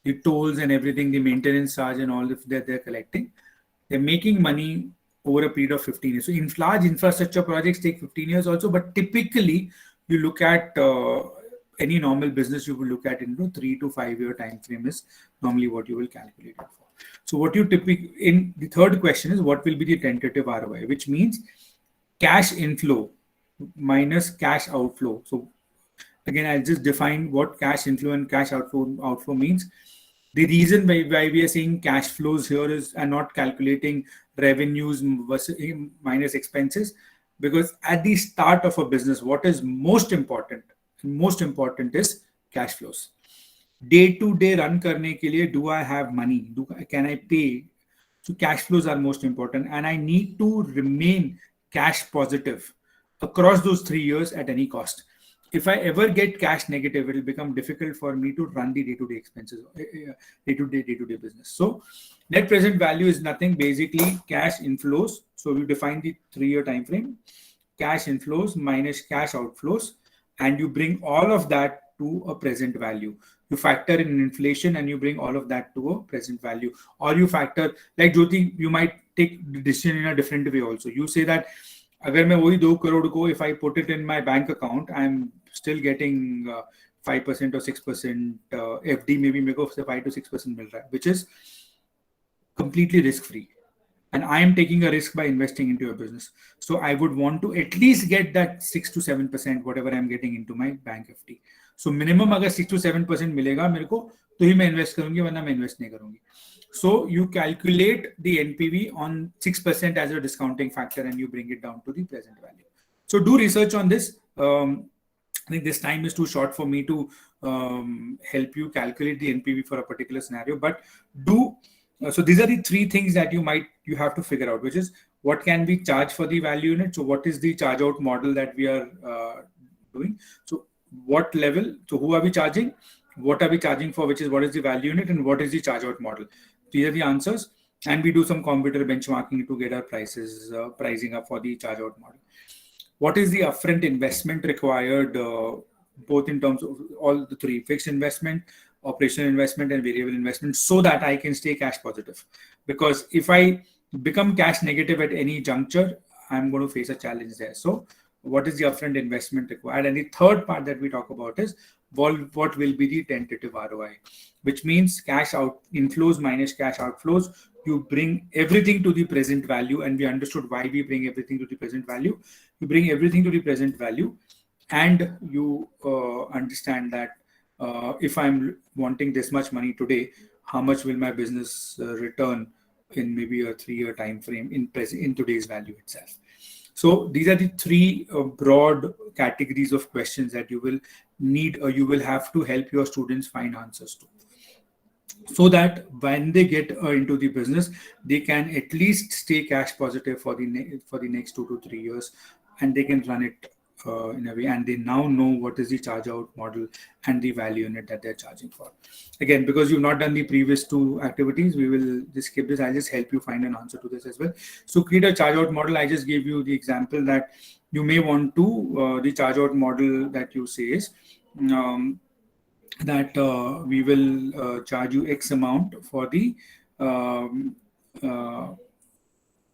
The tolls and everything, the maintenance charge and all that they're collecting, they're making money over a period of 15 years. So large infrastructure projects take 15 years also, but typically you look at any normal business you will look at into 3 to 5 year time frame is normally what you will calculate it for. So what you typically, in the third question is what will be the tentative ROI, which means cash inflow minus cash outflow. So again, I'll just define what cash inflow and cash outflow means. The reason why we are saying cash flows here is and not calculating revenues versus minus expenses, because at the start of a business, what is most important is cash flows. Day to day run karne ke liye, do I have money? Can I pay? So cash flows are most important, and I need to remain cash positive across those 3 years at any cost. If I ever get cash negative, it will become difficult for me to run the day-to-day expenses, day-to-day business. So net present value is nothing, basically cash inflows. So we define the 3 year time frame, cash inflows minus cash outflows, and you bring all of that to a present value. You factor in inflation and you bring all of that to a present value. Or you factor, like Jyoti, you might take the decision in a different way also. You say that अगर मैं वही 2 crore को, if I put it in my bank account, I'm still getting 5% or 6% FD, maybe मेरे को 5 to 6% मिल रहा है, which is completely risk free. And I am taking a risk by investing into your business. So I would want to at least get that 6 to 7%, whatever I'm getting into my bank FD. So minimum अगर 6 to 7% मिलेगा मेरे को, तो ही मैं invest करूँगी, वरना मैं invest नहीं करूँगी. So you calculate the NPV on 6% as a discounting factor and you bring it down to the present value. So do research on this. I think this time is too short for me to help you calculate the NPV for a particular scenario, but do. So these are the 3 things that you have to figure out, which is what can we charge for the value unit. So what is the charge out model that we are doing? So what level? So who are we charging? What are we charging for? Which is what is the value unit and what is the charge out model? These are the answers, and we do some competitor benchmarking to get our pricing up for the charge out model. What is the upfront investment required, both in terms of all the 3: fixed investment, operational investment, and variable investment, so that I can stay cash positive? Because if I become cash negative at any juncture, I'm going to face a challenge there. So what is the upfront investment required? And the third part that we talk about is what will be the tentative ROI, which means cash out inflows minus cash outflows. You bring everything to the present value, and we understood why we bring everything to the present value. You bring everything to the present value, and you understand that if I'm wanting this much money today, how much will my business return in maybe a 3 year time frame in today's value itself? So these are the 3 broad categories of questions that you will need, or you will have to help your students find answers to, so that when they get into the business, they can at least stay cash positive for the next 2 to 3 years, and they can run it in a way, and they now know what is the charge out model and the value unit that they're charging for. Again, because you've not done the previous 2 activities, we will just skip this. I'll just help you find an answer to this as well. So create a charge out model. I just gave you the example that you may want to, the charge out model that you say is that we will charge you X amount for the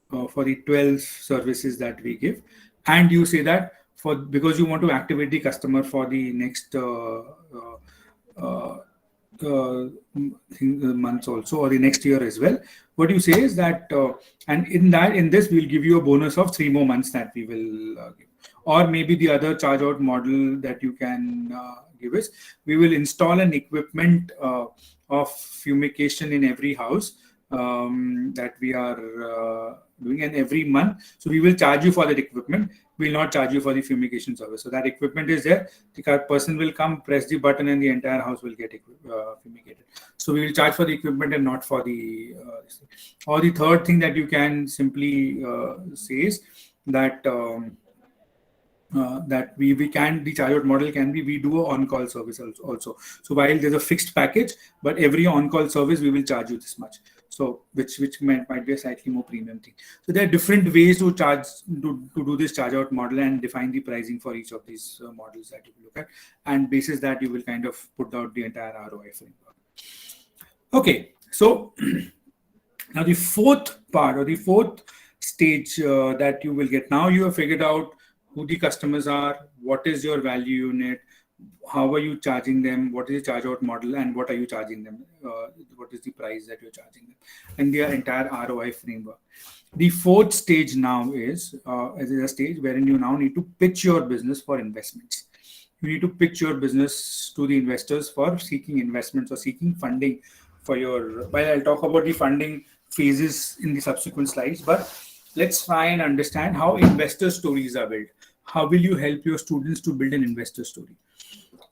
12 services that we give, and you say that because you want to activate the customer for the next months also, or the next year as well. What you say is that, and in this we'll give you a bonus of 3 more months that we will give. Or maybe the other charge out model that you can give is we will install an equipment of fumigation in every house that we are doing, and every month, so we will charge you for that equipment. We will not charge you for the fumigation service. So that equipment is there. The person will come, press the button, and the entire house will get fumigated. So we will charge for the equipment and not for the. Or the third thing that you can simply say is that that we can, the charge out model can be, we do an on-call service also. So while there's a fixed package, but every on-call service we will charge you this much. So which might be a slightly more premium thing. So there are different ways to charge to do this charge out model and define the pricing for each of these models that you will look at, and basis that you will kind of put out the entire ROI framework. Okay, so now the fourth part, or the fourth stage that you will get, now you have figured out who the customers are, what is your value unit, how are you charging them, what is the charge out model, and what are you charging them, what is the price that you're charging them, and their entire ROI framework. The fourth stage now is a stage wherein you now need to pitch your business for investments. You need to pitch your business to the investors for seeking investments or seeking funding for your. Well, I'll talk about the funding phases in the subsequent slides, but let's try and understand how investor stories are built. How will you help your students to build an investor story?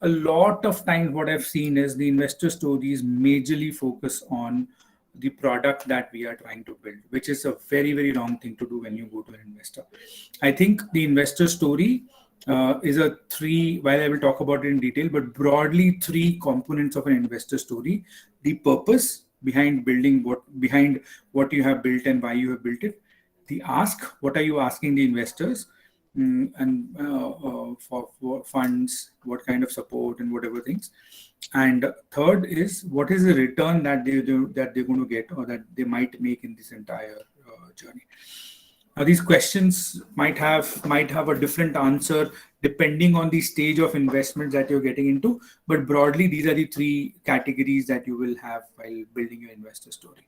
A lot of times what I've seen is the investor stories majorly focus on the product that we are trying to build, which is a very, very wrong thing to do when you go to an investor. I think the investor story is a three, while I will talk about it in detail, but broadly three components of an investor story: the purpose behind building behind what you have built and why you have built it; the ask, what are you asking the investors, and for funds, what kind of support and whatever things. And third is what is the return that they're going to get or that they might make in this entire journey. Now, these questions might have a different answer depending on the stage of investment that you're getting into, but broadly these are the three categories that you will have while building your investor story.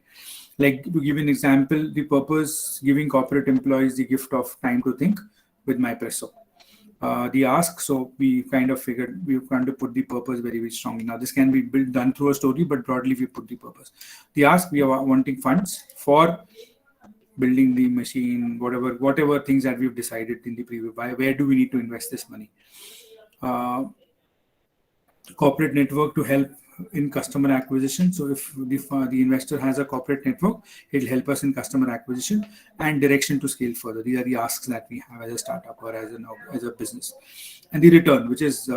Like, to give an example, the purpose: giving corporate employees the gift of time to think with my presso. The ask, so we kind of figured we kind of put the purpose very, very strongly. Now, this can be done through a story, but broadly we put the purpose. The ask, we are wanting funds for building the machine, whatever things that we've decided in the preview. Where do we need to invest this money? Corporate network to help in customer acquisition. So if the investor has a corporate network, it'll help us in customer acquisition, and direction to scale further. These are the asks that we have as a startup or as a business. And the return, which is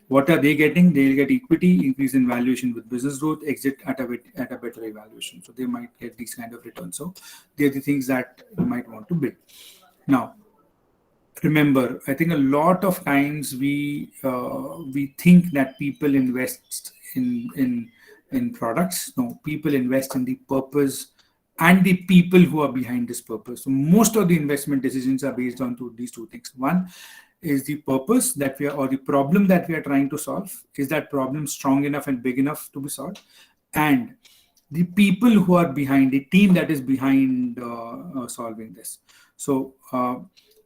what are they getting? They'll get equity, increase in valuation with business growth, exit at a better evaluation. So they might get these kind of returns. So they're the things that you might want to build. Now, remember, I think a lot of times we think that people invest in products. No, people invest in the purpose and the people who are behind this purpose. So most of the investment decisions are based on these two things. One is the purpose that or the problem that we are trying to solve. Is that problem strong enough and big enough to be solved? And the people who are behind, the team that is behind solving this. So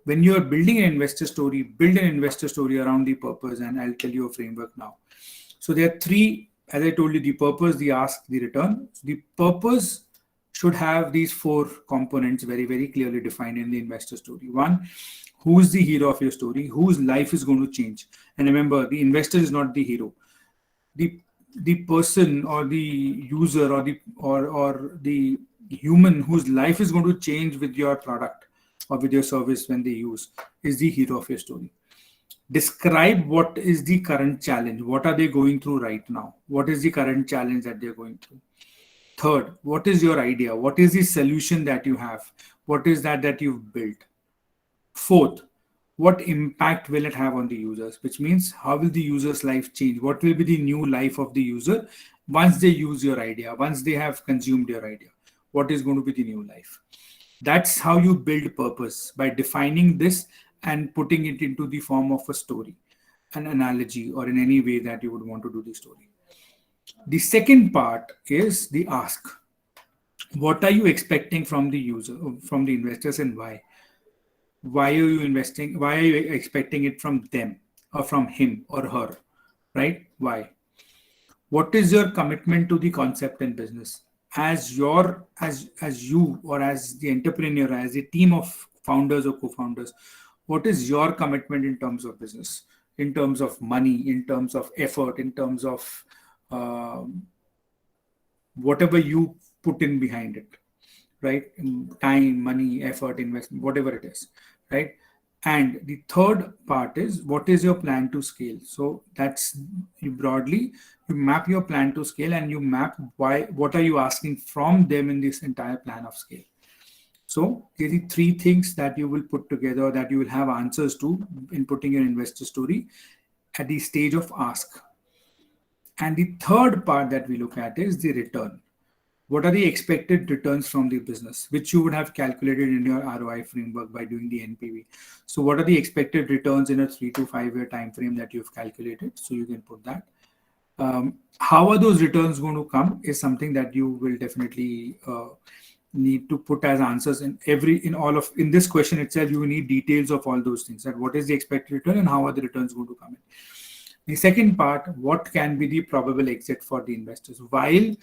when you are building an investor story, build an investor story around the purpose, and I'll tell you a framework now. So there are three, as I told you: the purpose, the ask, the return. So the purpose should have these four components very, very clearly defined in the investor story. One, who is the hero of your story? Whose life is going to change? And remember, the investor is not the hero. The person or the user or the human whose life is going to change with your product or with your service when they use is the hero of your story. Describe what is the current challenge. What are they going through right now? What is the current challenge that they're going through? Third, what is your idea? What is the solution that you have? What is that you've built? Fourth, what impact will it have on the users? Which means, how will the user's life change? What will be the new life of the user once they use your idea, once they have consumed your idea? What is going to be the new life? That's how you build purpose, by defining this and putting it into the form of a story, an analogy, or in any way that you would want to do the story. The second part is the ask. What are you expecting from the user, from the investors, and why? Why are you investing? Why are you expecting it from them or from him or her, right? Why? What is your commitment to the concept and business? As you or as the entrepreneur, as a team of founders or co-founders, what is your commitment in terms of business, in terms of money, in terms of effort, in terms of whatever you put in behind it, right? Time, money, effort, investment, whatever it is, right? And the third part is, what is your plan to scale? So that's, you broadly, you map your plan to scale, and you map what are you asking from them in this entire plan of scale. So there are three things that you will put together, that you will have answers to in putting your investor story at the stage of ask. And the third part that we look at is the return. what are the expected returns from the business, which you would have calculated in your ROI framework by doing the NPV. So what are the expected returns in a 3 to 5 year time frame that you've calculated? So you can put that. How are those returns going to come is something that you will definitely need to put as answers in this question itself. You need details of all those things, that what is the expected return and how are the returns going to come in. The second part, what can be the probable exit for the investors? While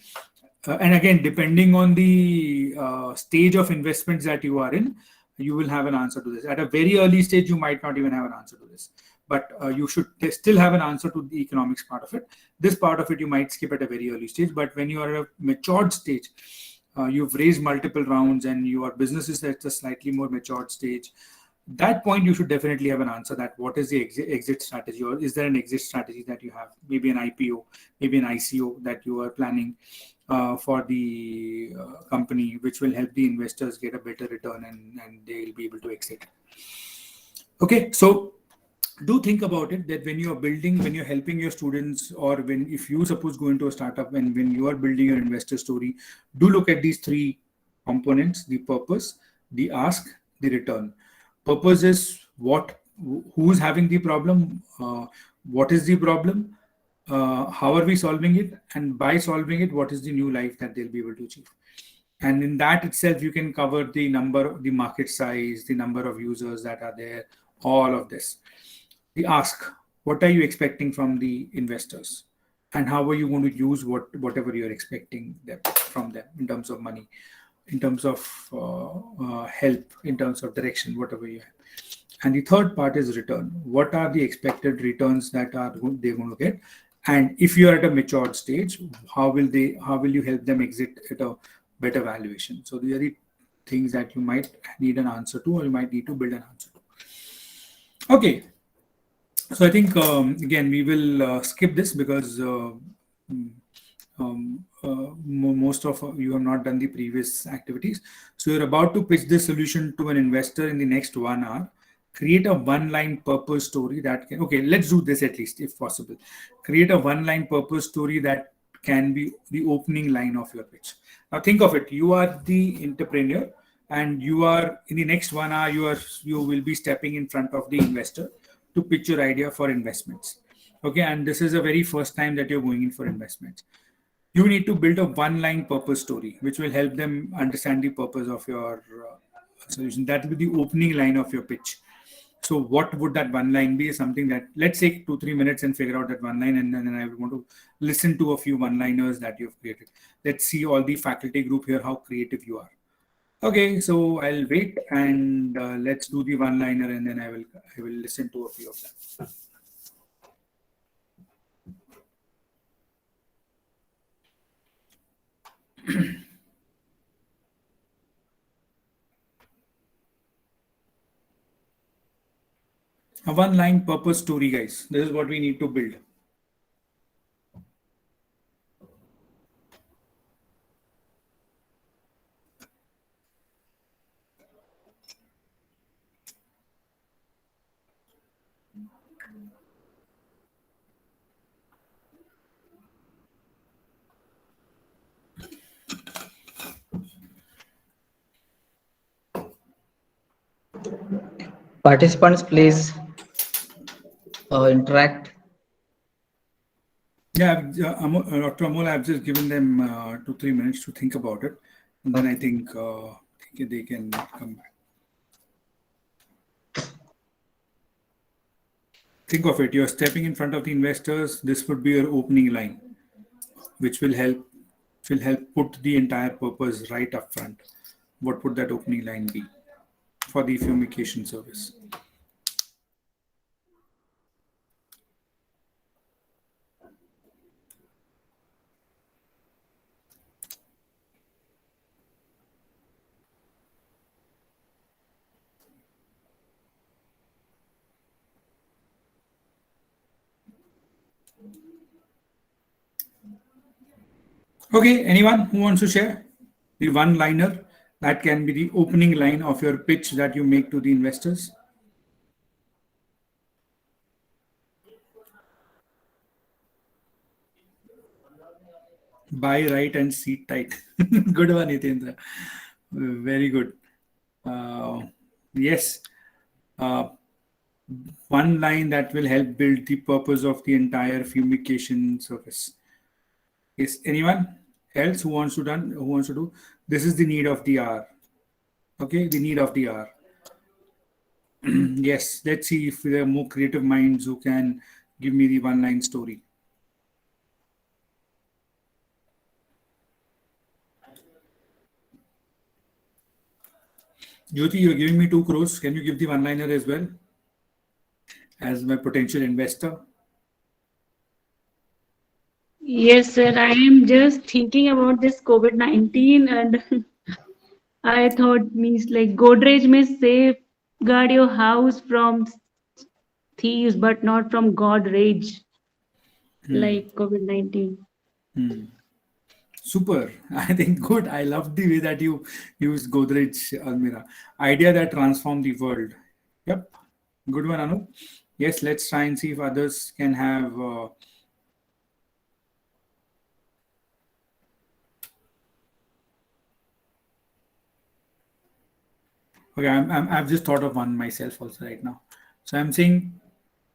and again, depending on the stage of investments that you are in, you will have an answer to this. At a very early stage, you might not even have an answer to this, but you should still have an answer to the economics part of it. This part of it you might skip at a very early stage, but when you are at a matured stage, you've raised multiple rounds and your business is at a slightly more matured stage, that point you should definitely have an answer, that what is the exit strategy, or is there an exit strategy that you have, maybe an IPO, maybe an ICO that you are planning for the company, which will help the investors get a better return and they'll be able to exit. Okay, so do think about it, that when you're building, when you're helping your students, or if you suppose go into a startup and when you are building your investor story, do look at these three components: the purpose, the ask, the return. Purpose is who's having the problem, what is the problem, how are we solving it, and by solving it, what is the new life that they'll be able to achieve. And in that itself, you can cover the market size, the number of users that are there, all of this. The ask, what are you expecting from the investors, and how are you going to use whatever you're expecting from them in terms of money, in terms of help, in terms of direction, whatever you have. And the third part is return. What are the expected returns that they're going to get? And if you are at a matured stage, how will you help them exit at a better valuation? So these are the things that you might need an answer to, or you might need to build an answer to. Okay. So I think, again, we will skip this because most of you have not done the previous activities. So you're about to pitch this solution to an investor in the next 1 hour. Create a one-line purpose story that can, okay, let's do this at least if possible. Create a one-line purpose story that can be the opening line of your pitch. Now think of it, you are the entrepreneur and you are in the next 1 hour, you will be stepping in front of the investor to pitch your idea for investments. Okay, and this is the very first time that you're going in for investments. You need to build a one-line purpose story, which will help them understand the purpose of your solution. That will be the opening line of your pitch. So what would that one line be? Something that, let's take 2-3 minutes and figure out that one line, and then I want to listen to a few one-liners that you've created. Let's see all the faculty group here, how creative you are. Okay, so I'll wait and let's do the one-liner, and then I will listen to a few of them. A one-line purpose story, guys. This is what we need to build. Participants, please interact. Yeah, Dr. Amol, I've just given them 2-3 minutes to think about it, and then I think they can come back. Think of it, you're stepping in front of the investors. This would be your opening line, which will help put the entire purpose right up front. What would that opening line be for the fumigation service? Okay, anyone who wants to share the one-liner that can be the opening line of your pitch that you make to the investors? Buy right and seat tight. Good one, Hitendra. Very good. Yes. One line that will help build the purpose of the entire fumigation service. Yes. Anyone else who wants to done? Who wants to do? This is the need of the hour. Okay, the need of the hour. Yes. Let's see if there are more creative minds who can give me the one-line story. Jyoti, you're giving me 2 crores. Can you give the one-liner as well? As my potential investor. Yes, sir. I am just thinking about this COVID-19 and I thought means like Godrej may safeguard your house from thieves, but not from God rage, like COVID-19. Super. I think good. I love the way that you use Godrej Almira. Idea that transform the world. Yep. Good one, Anu. Yes, let's try and see if others can have. Okay, I've just thought of one myself also right now. So I'm saying,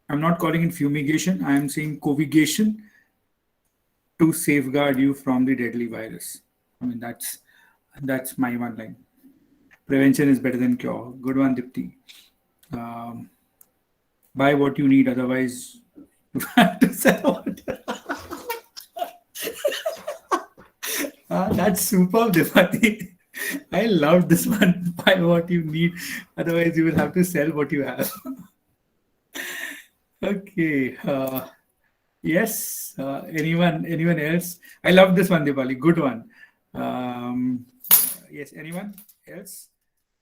I'm not calling it fumigation. I am saying covigation to safeguard you from the deadly virus. I mean, that's my one line. Prevention is better than cure. Good one, Dipti. Buy what you need, otherwise you have to sell what. That's superb, Dipati. I love this one. Buy what you need, otherwise you will have to sell what you have. Okay. Yes. Anyone else? I love this one, Dipali. Good one. Yes. Anyone else?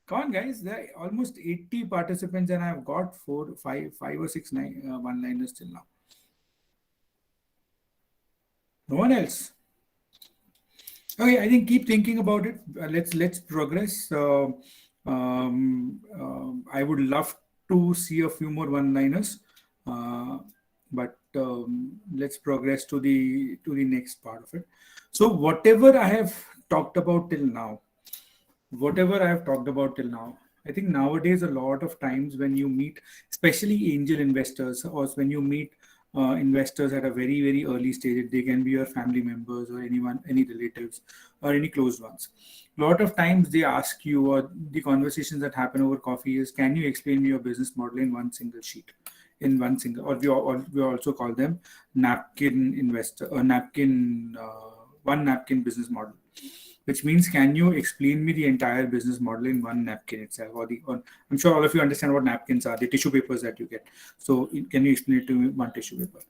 Come on, guys. There are almost 80 participants, and I've got five or six one-liners till now. No one else. Okay, I think keep thinking about it. Let's progress. I would love to see a few more one-liners, but let's progress to the next part of it. So whatever I have talked about till now, I think nowadays a lot of times when you meet, especially angel investors, or when you meet investors at a very, very early stage, they can be your family members or anyone, any relatives or any close ones. A lot of times they ask you, or the conversations that happen over coffee is, can you explain me your business model in one single sheet, in one single, or we also call them napkin investor or one napkin business model, which means, can you explain me the entire business model in one napkin itself? Or I'm sure all of you understand what napkins are, the tissue papers that you get. So can you explain it to me one tissue paper?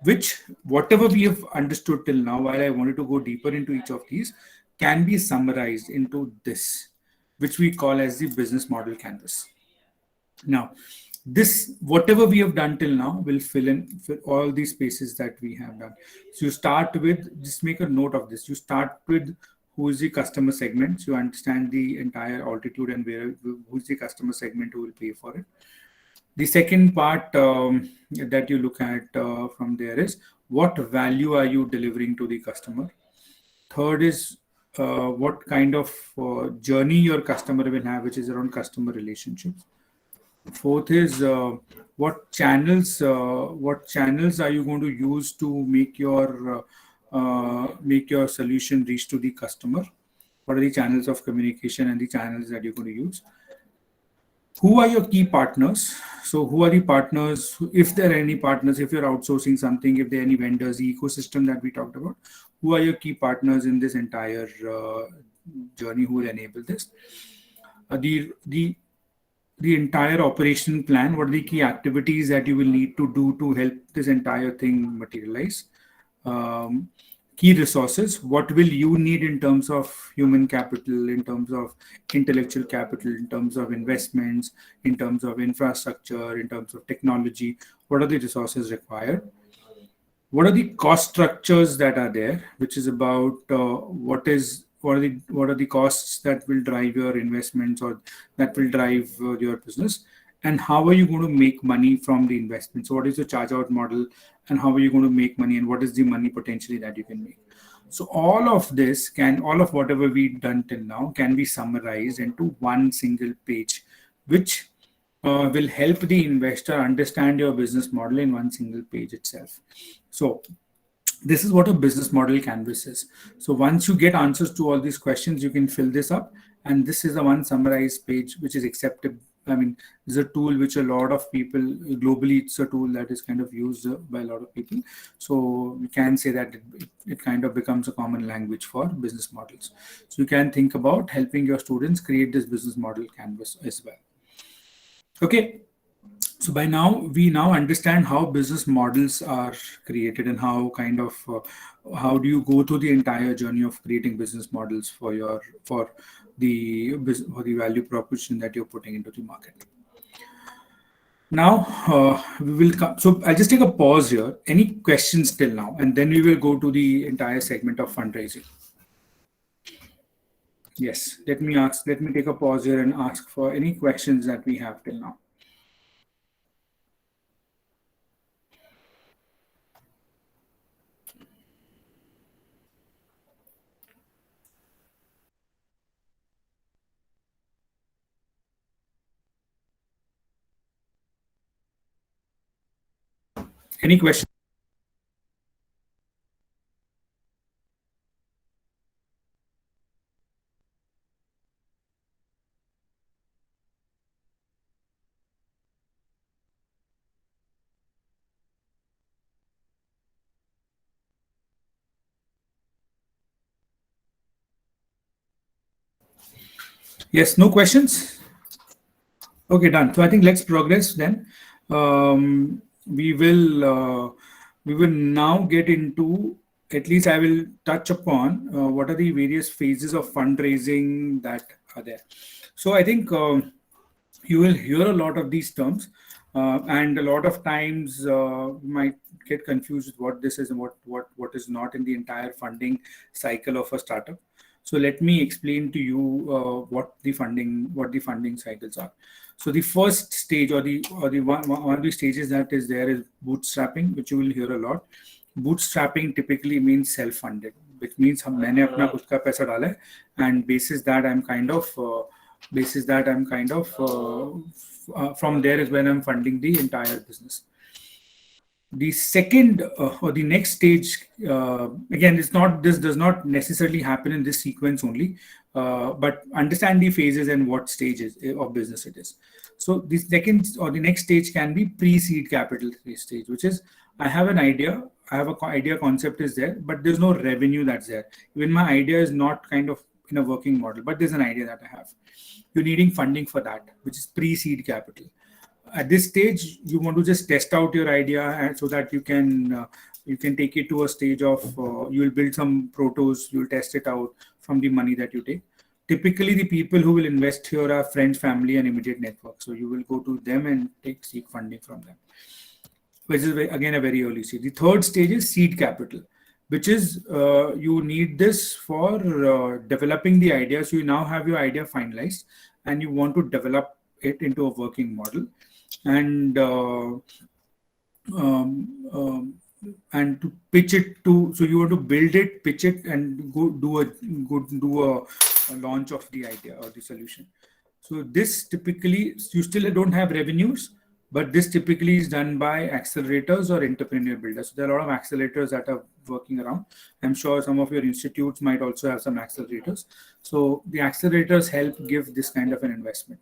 Which, whatever we have understood till now, while I wanted to go deeper into each of these, can be summarized into this, which we call as the business model canvas. Now, this, whatever we have done till now, will fill all these spaces that we have done. So you start with, just make a note of this. You start with who is the customer segment. So you understand the entire altitude and who's the customer segment who will pay for it. The second part that you look at from there is, what value are you delivering to the customer? Third is what kind of journey your customer will have, which is around customer relationships. Fourth is what channels are you going to use to make your solution reach to the customer? What are the channels of communication and the channels that you're going to use? Who are your key partners? So who are the partners? If there are any partners, if you're outsourcing something, if there are any vendors, the ecosystem that we talked about, who are your key partners in this entire journey who will enable this? The entire operation plan, what are the key activities that you will need to do to help this entire thing materialize? Key resources, what will you need in terms of human capital, in terms of intellectual capital, in terms of investments, in terms of infrastructure, in terms of technology, what are the resources required? What are the cost structures that are there, which is about what are the costs that will drive your investments or that will drive your business, and how are you going to make money from the investment? So what is your charge out model, and how are you going to make money, and what is the money potentially that you can make? So all of whatever we've done till now can be summarized into one single page, which will help the investor understand your business model in one single page itself. So this is what a business model canvas is. So once you get answers to all these questions, you can fill this up, and this is a one summarized page which is acceptable. I mean, this is a tool which a lot of people globally, it's a tool that is kind of used by a lot of people. So you can say that it kind of becomes a common language for business models. So you can think about helping your students create this business model canvas as well. Okay, so by now we now understand how business models are created and how do you go through the entire journey of creating business models for for the value proposition that you're putting into the market. Now we will come. So I'll just take a pause here. Any questions till now, and then we will go to the entire segment of fundraising. Yes, let me take a pause here and ask for any questions that we have till now. Any questions? Yes, no questions? Okay, done. So I think let's progress then. We will now get into, at least I will touch upon what are the various phases of fundraising that are there. So I think you will hear a lot of these terms, and a lot of times you might get confused with what this is and what is not in the entire funding cycle of a startup. So let me explain to you what the funding cycles are. So the first stage, or the one of the stages that is there, is bootstrapping, which you will hear a lot. Bootstrapping typically means self-funded, which means मैंने अपना खुद का पैसा डाला है, and basis that I'm kind of from there is when I'm funding the entire business. The second or the next stage, again, this does not necessarily happen in this sequence only, but understand the phases and what stages of business it is. So the second or the next stage can be pre-seed capital stage, which is I have an idea, I have an idea, concept is there, but there's no revenue that's there. Even my idea is not kind of in a working model, but there's an idea that I have. You're needing funding for that, which is pre-seed capital. At this stage, you want to just test out your idea, and so that you can take it to a stage of you will build some protos, you'll test it out from the money that you take. Typically, the people who will invest here are friends, family, and immediate network. So you will go to them and seek funding from them, which is again a very early stage. The third stage is seed capital, which is you need this for developing the idea. So you now have your idea finalized, and you want to develop it into a working model, and to pitch it to. So you want to build it, pitch it, and go do a launch of the idea or the solution. So this typically, you still don't have revenues, but this typically is done by accelerators or entrepreneur builders. So there are a lot of accelerators that are working around. I'm sure some of your institutes might also have some accelerators. So the accelerators help give this kind of an investment.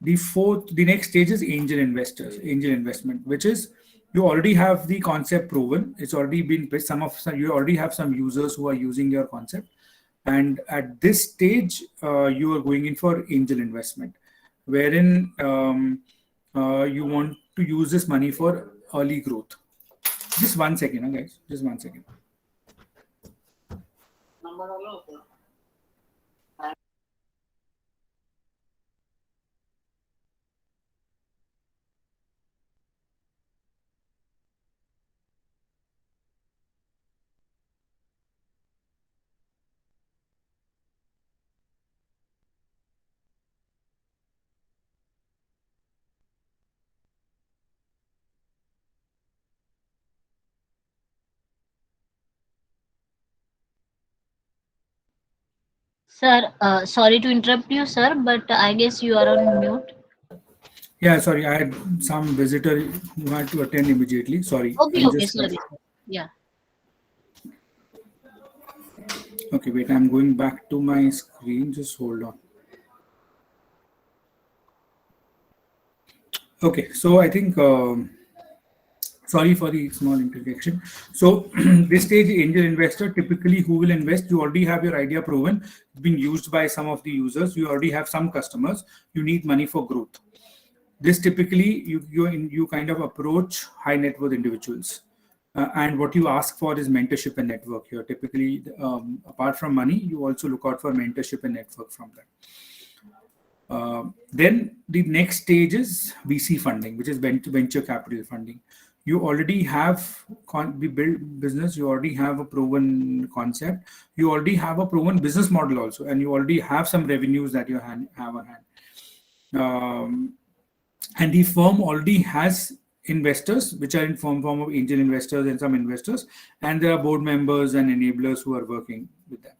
The next stage is angel investment, which is you already have the concept proven. It's already been pitched. You already have some users who are using your concept. And at this stage, you are going in for angel investment, wherein you want to use this money for early growth. Just 1 second, guys. Just 1 second. Sir, sorry to interrupt you, sir, but I guess you are on mute. Yeah, sorry, I had some visitor who had to attend immediately. Sorry, Okay, I'm okay, just sorry. Yeah. okay. Wait, I'm going back to my screen. Just hold on. Okay, so I think. Sorry for the small interjection. So, this stage, angel investor typically who will invest, you already have your idea proven, it's being used by some of the users, you already have some customers, you need money for growth. This typically you kind of approach high net worth individuals. And what you ask for is mentorship and network here. Typically, apart from money, you also look out for mentorship and network from them. Then the next stage is VC funding, which is venture capital funding. You already have we build business. You already have a proven concept. You already have a proven business model also, and you already have some revenues that you have on hand. And the firm already has investors, which are in form of angel investors and some investors, and there are board members and enablers who are working with them.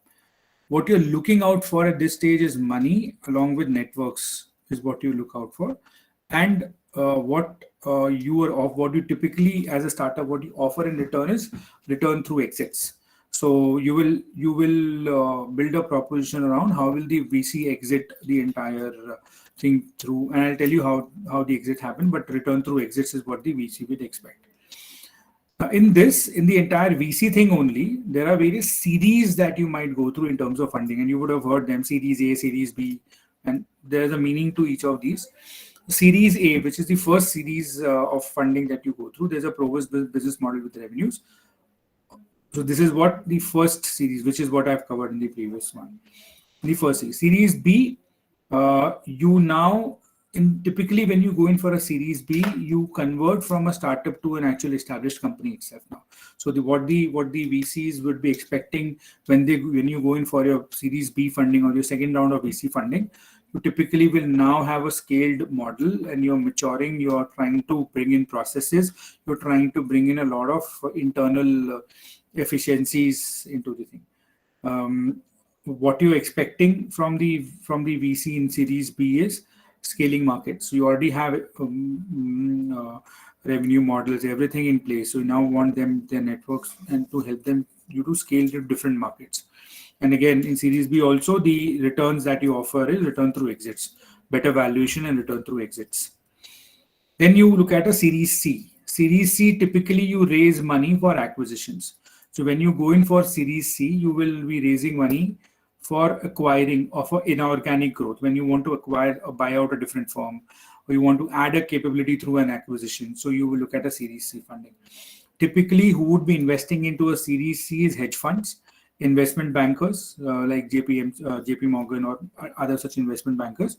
What you're looking out for at this stage is money along with networks is what you look out for. And what what you typically as a startup, what you offer in return is return through exits. So you will build a proposition around how will the VC exit the entire thing through, and I'll tell you how the exit happened, but return through exits is what the VC would expect. In the entire VC thing only, there are various series that you might go through in terms of funding, and you would have heard them: Series A, Series B, and there's a meaning to each of these. Series A, which is the first series of funding that you go through, there's a proven business model with revenues. So this is what the first series, which is what I've covered in the previous one. The first series. Series B, you now typically when you go in for a Series B, you convert from a startup to an actual established company itself now. So what the VCs would be expecting when you go in for your Series B funding or your second round of VC funding, you typically will now have a scaled model, and you're maturing. You're trying to bring in processes. You're trying to bring in a lot of internal efficiencies into the thing. What you're expecting from the VC in Series B is scaling markets. So you already have revenue models, everything in place. So you now want their networks and to help them you to scale to different markets. And again, in Series B also, the returns that you offer is return through exits, better valuation and return through exits. Then you look at a Series C. Series C, typically you raise money for acquisitions. So when you go in for Series C, you will be raising money for acquiring or for inorganic growth. When you want to acquire or buy out a different firm, or you want to add a capability through an acquisition, so you will look at a Series C funding. Typically, who would be investing into a Series C is hedge funds, investment bankers like JP Morgan or other such investment bankers,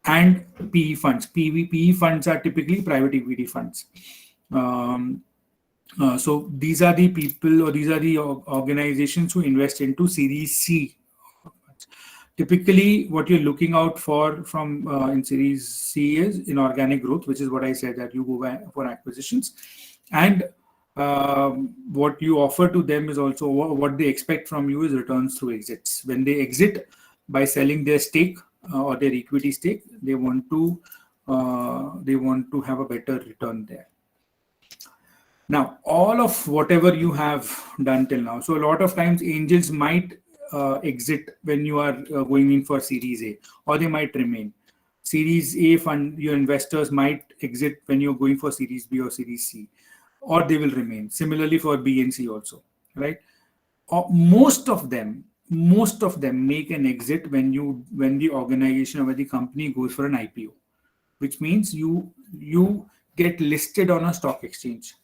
and PE funds. PE funds are typically private equity funds. So these are the people or these are the organizations who invest into Series C. Typically, what you're looking out for from in Series C is inorganic growth, which is what I said, that you go for acquisitions. And what you offer to them is also what they expect from you is returns through exits. When they exit by selling their stake or their equity stake, they want to have a better return there. Now, all of whatever you have done till now. So a lot of times angels might exit when you are going in for Series A, or they might remain. Series A fund, your investors might exit when you're going for Series B or Series C, or they will remain. Similarly for B and C also, right? Most of them make an exit when the organization or when the company goes for an IPO, which means you get listed on a stock exchange.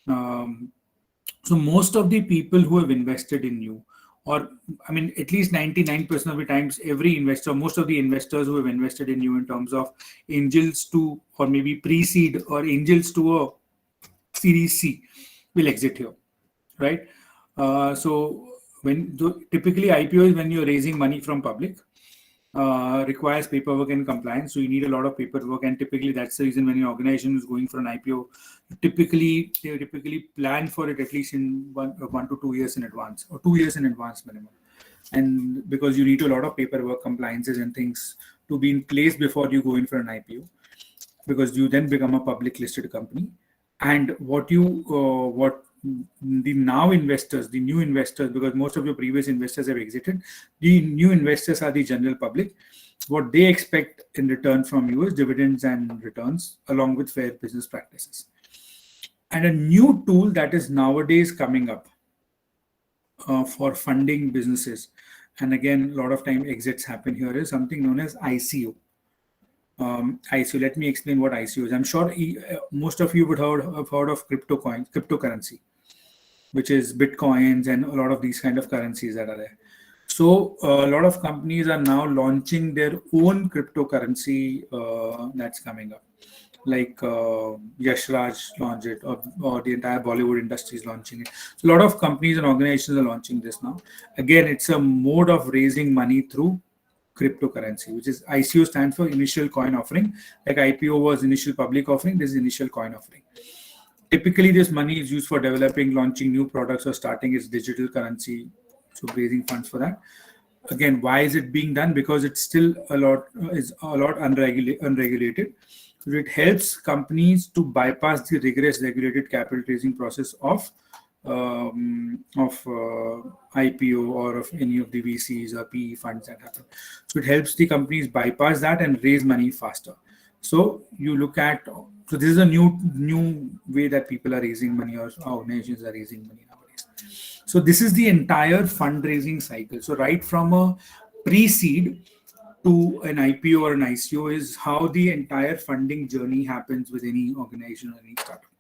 So most of the people who have invested in you, or I mean, at least 99% of the times, every investor, most of the investors who have invested in you in terms of angels to, or maybe pre-seed or angels to a Series C, will exit here, right? So typically IPO is when you're raising money from public. Requires paperwork and compliance, so you need a lot of paperwork, and typically that's the reason when an organization is going for an IPO, they typically plan for it at least in one to 2 years in advance, or 2 years in advance minimum. and because you need a lot of paperwork, compliances, and things to be in place before you go in for an IPO, because you then become a public listed company. And what the now investors, the new investors, because most of your previous investors have exited, the new investors are the general public. What they expect in return from you is dividends and returns along with fair business practices. And a new tool that is nowadays coming up for funding businesses, and again, a lot of time exits happen here, is something known as ICO. ICO. Let me explain what ICO is. I'm sure most of you would have heard of cryptocurrency, which is Bitcoins and a lot of these kind of currencies that are there. So a lot of companies are now launching their own cryptocurrency that's coming up. Like Yash Raj launched it, or the entire Bollywood industry is launching it. So a lot of companies and organizations are launching this now. Again, it's a mode of raising money through cryptocurrency, which is ICO stands for initial coin offering. Like IPO was initial public offering, this is initial coin offering. Typically, this money is used for developing, launching new products, or starting its digital currency, so raising funds for that. Again, why is it being done? Because it's still a lot unregulated. So it helps companies to bypass the rigorous regulated capital raising process of IPO or of any of the VCs or PE funds that happen. So it helps the companies bypass that and raise money faster. So you look at, so this is a new way that people are raising money, or organizations are raising money nowadays. So this is the entire fundraising cycle. So right from a pre-seed to an IPO or an ICO is how the entire funding journey happens with any organization or any startup.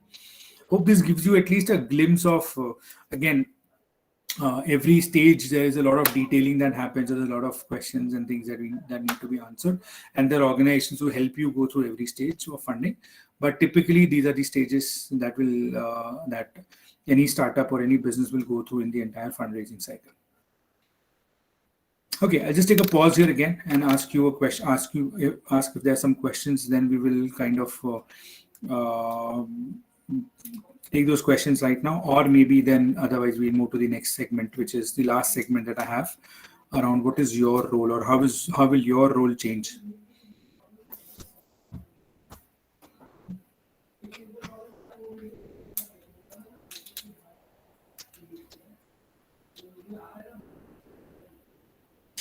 Hope this gives you at least a glimpse of, again, every stage there is a lot of detailing that happens. There's a lot of questions and things that need to be answered, and there are organizations who help you go through every stage of funding. But typically, these are the stages that will that any startup or any business will go through in the entire fundraising cycle. Okay, I'll just take a pause here again and ask you a question. Ask if there are some questions. Then we will kind of take those questions right now, or maybe then otherwise we'll move to the next segment, which is the last segment that I have around what is your role, or how will your role change.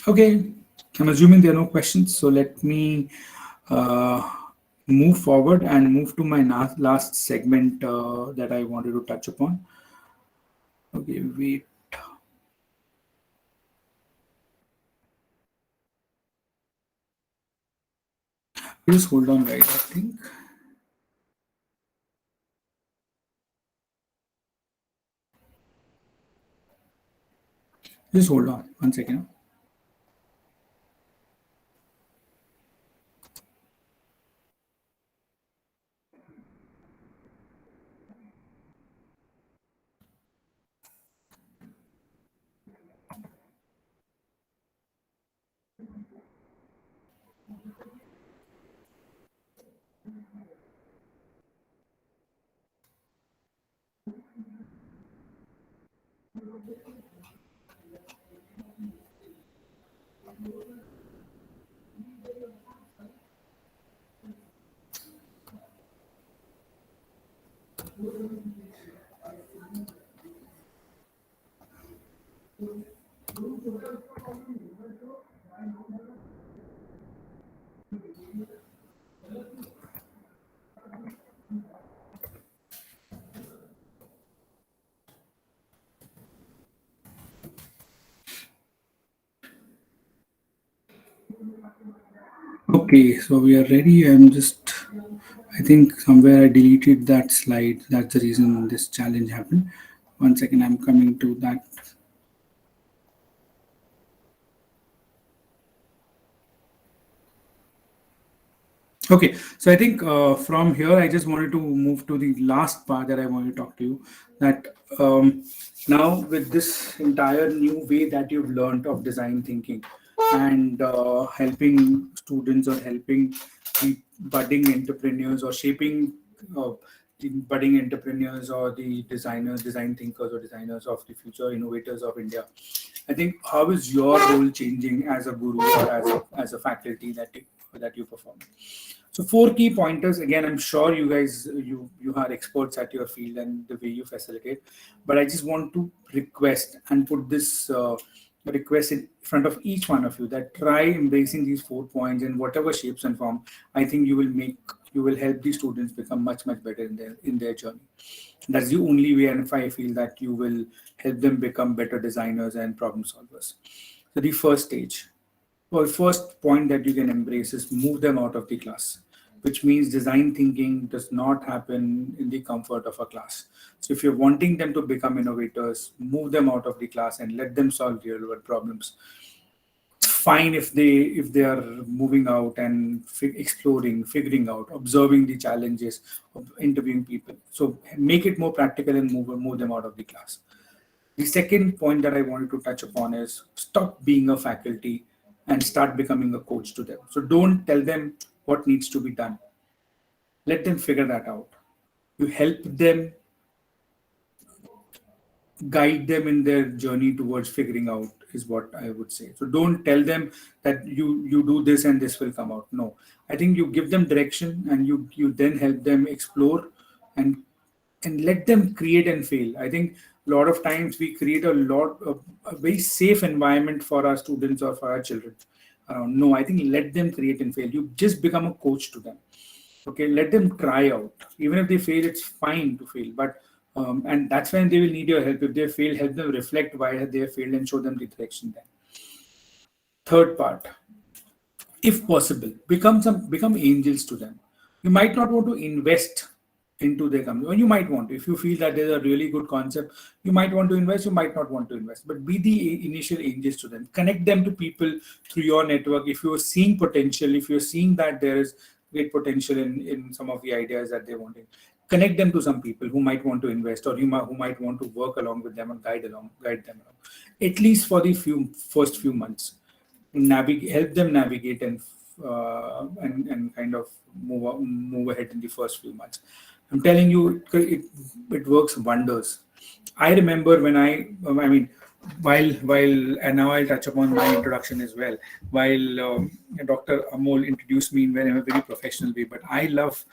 Okay, I'm assuming there are no questions, so let me move forward and move to my last segment that I wanted to touch upon. Okay, wait. Just hold on, guys, I think. Just hold on 1 second. Okay, so we are ready. I think somewhere I deleted that slide. That's the reason this challenge happened. 1 second, I'm coming to that. Okay, so I think from here, I just wanted to move to the last part that I want to talk to you. That now with this entire new way that you've learned of design thinking and helping students or helping the budding entrepreneurs or shaping the budding entrepreneurs or the designers, design thinkers or designers of the future innovators of India. I think how is your role changing as a guru or as a faculty that you perform? So 4 key pointers. Again, I'm sure you guys you are experts at your field and the way you facilitate, but I just want to request and put this request in front of each one of you that try embracing these 4 points in whatever shapes and form. I think you will help the students become much better in their journey. That's the only way, and if I feel that you will help them become better designers and problem solvers. So the first stage, or first point that you can embrace is move them out of the class, which means design thinking does not happen in the comfort of a class. So if you're wanting them to become innovators, move them out of the class and let them solve real world problems. Fine if they are moving out and exploring, figuring out, observing the challenges of interviewing people. So make it more practical and move them out of the class. The second point that I wanted to touch upon is stop being a faculty and start becoming a coach to them. So don't tell them what needs to be done. Let them figure that out. You help them, guide them in their journey towards figuring out is what I would say. So don't tell them that you do this and this will come out. No, I think you give them direction and you then help them explore and let them create and fail. I think a lot of times we create a very safe environment for our students or for our children. No, I think let them create and fail. You just become a coach to them. Okay, let them try out. Even if they fail, it's fine to fail. But and that's when they will need your help. If they fail, help them reflect why they have failed and show them the direction then. Third part, if possible, become angels to them. You might not want to invest into their company, or you might want to. If you feel that there's a really good concept, you might want to invest, you might not want to invest, but be the initial angels to them. Connect them to people through your network. If you're seeing potential, if you're seeing that there is great potential in some of the ideas that they're wanting, connect them to some people who might want to invest or who might want to work along with them and guide them along, at least for the first few months. Help them navigate and kind of move ahead in the first few months. I'm telling you, it works wonders. I remember when while and now I'll touch upon my introduction as well. While Dr. Amol introduced me in a very professional way, but I love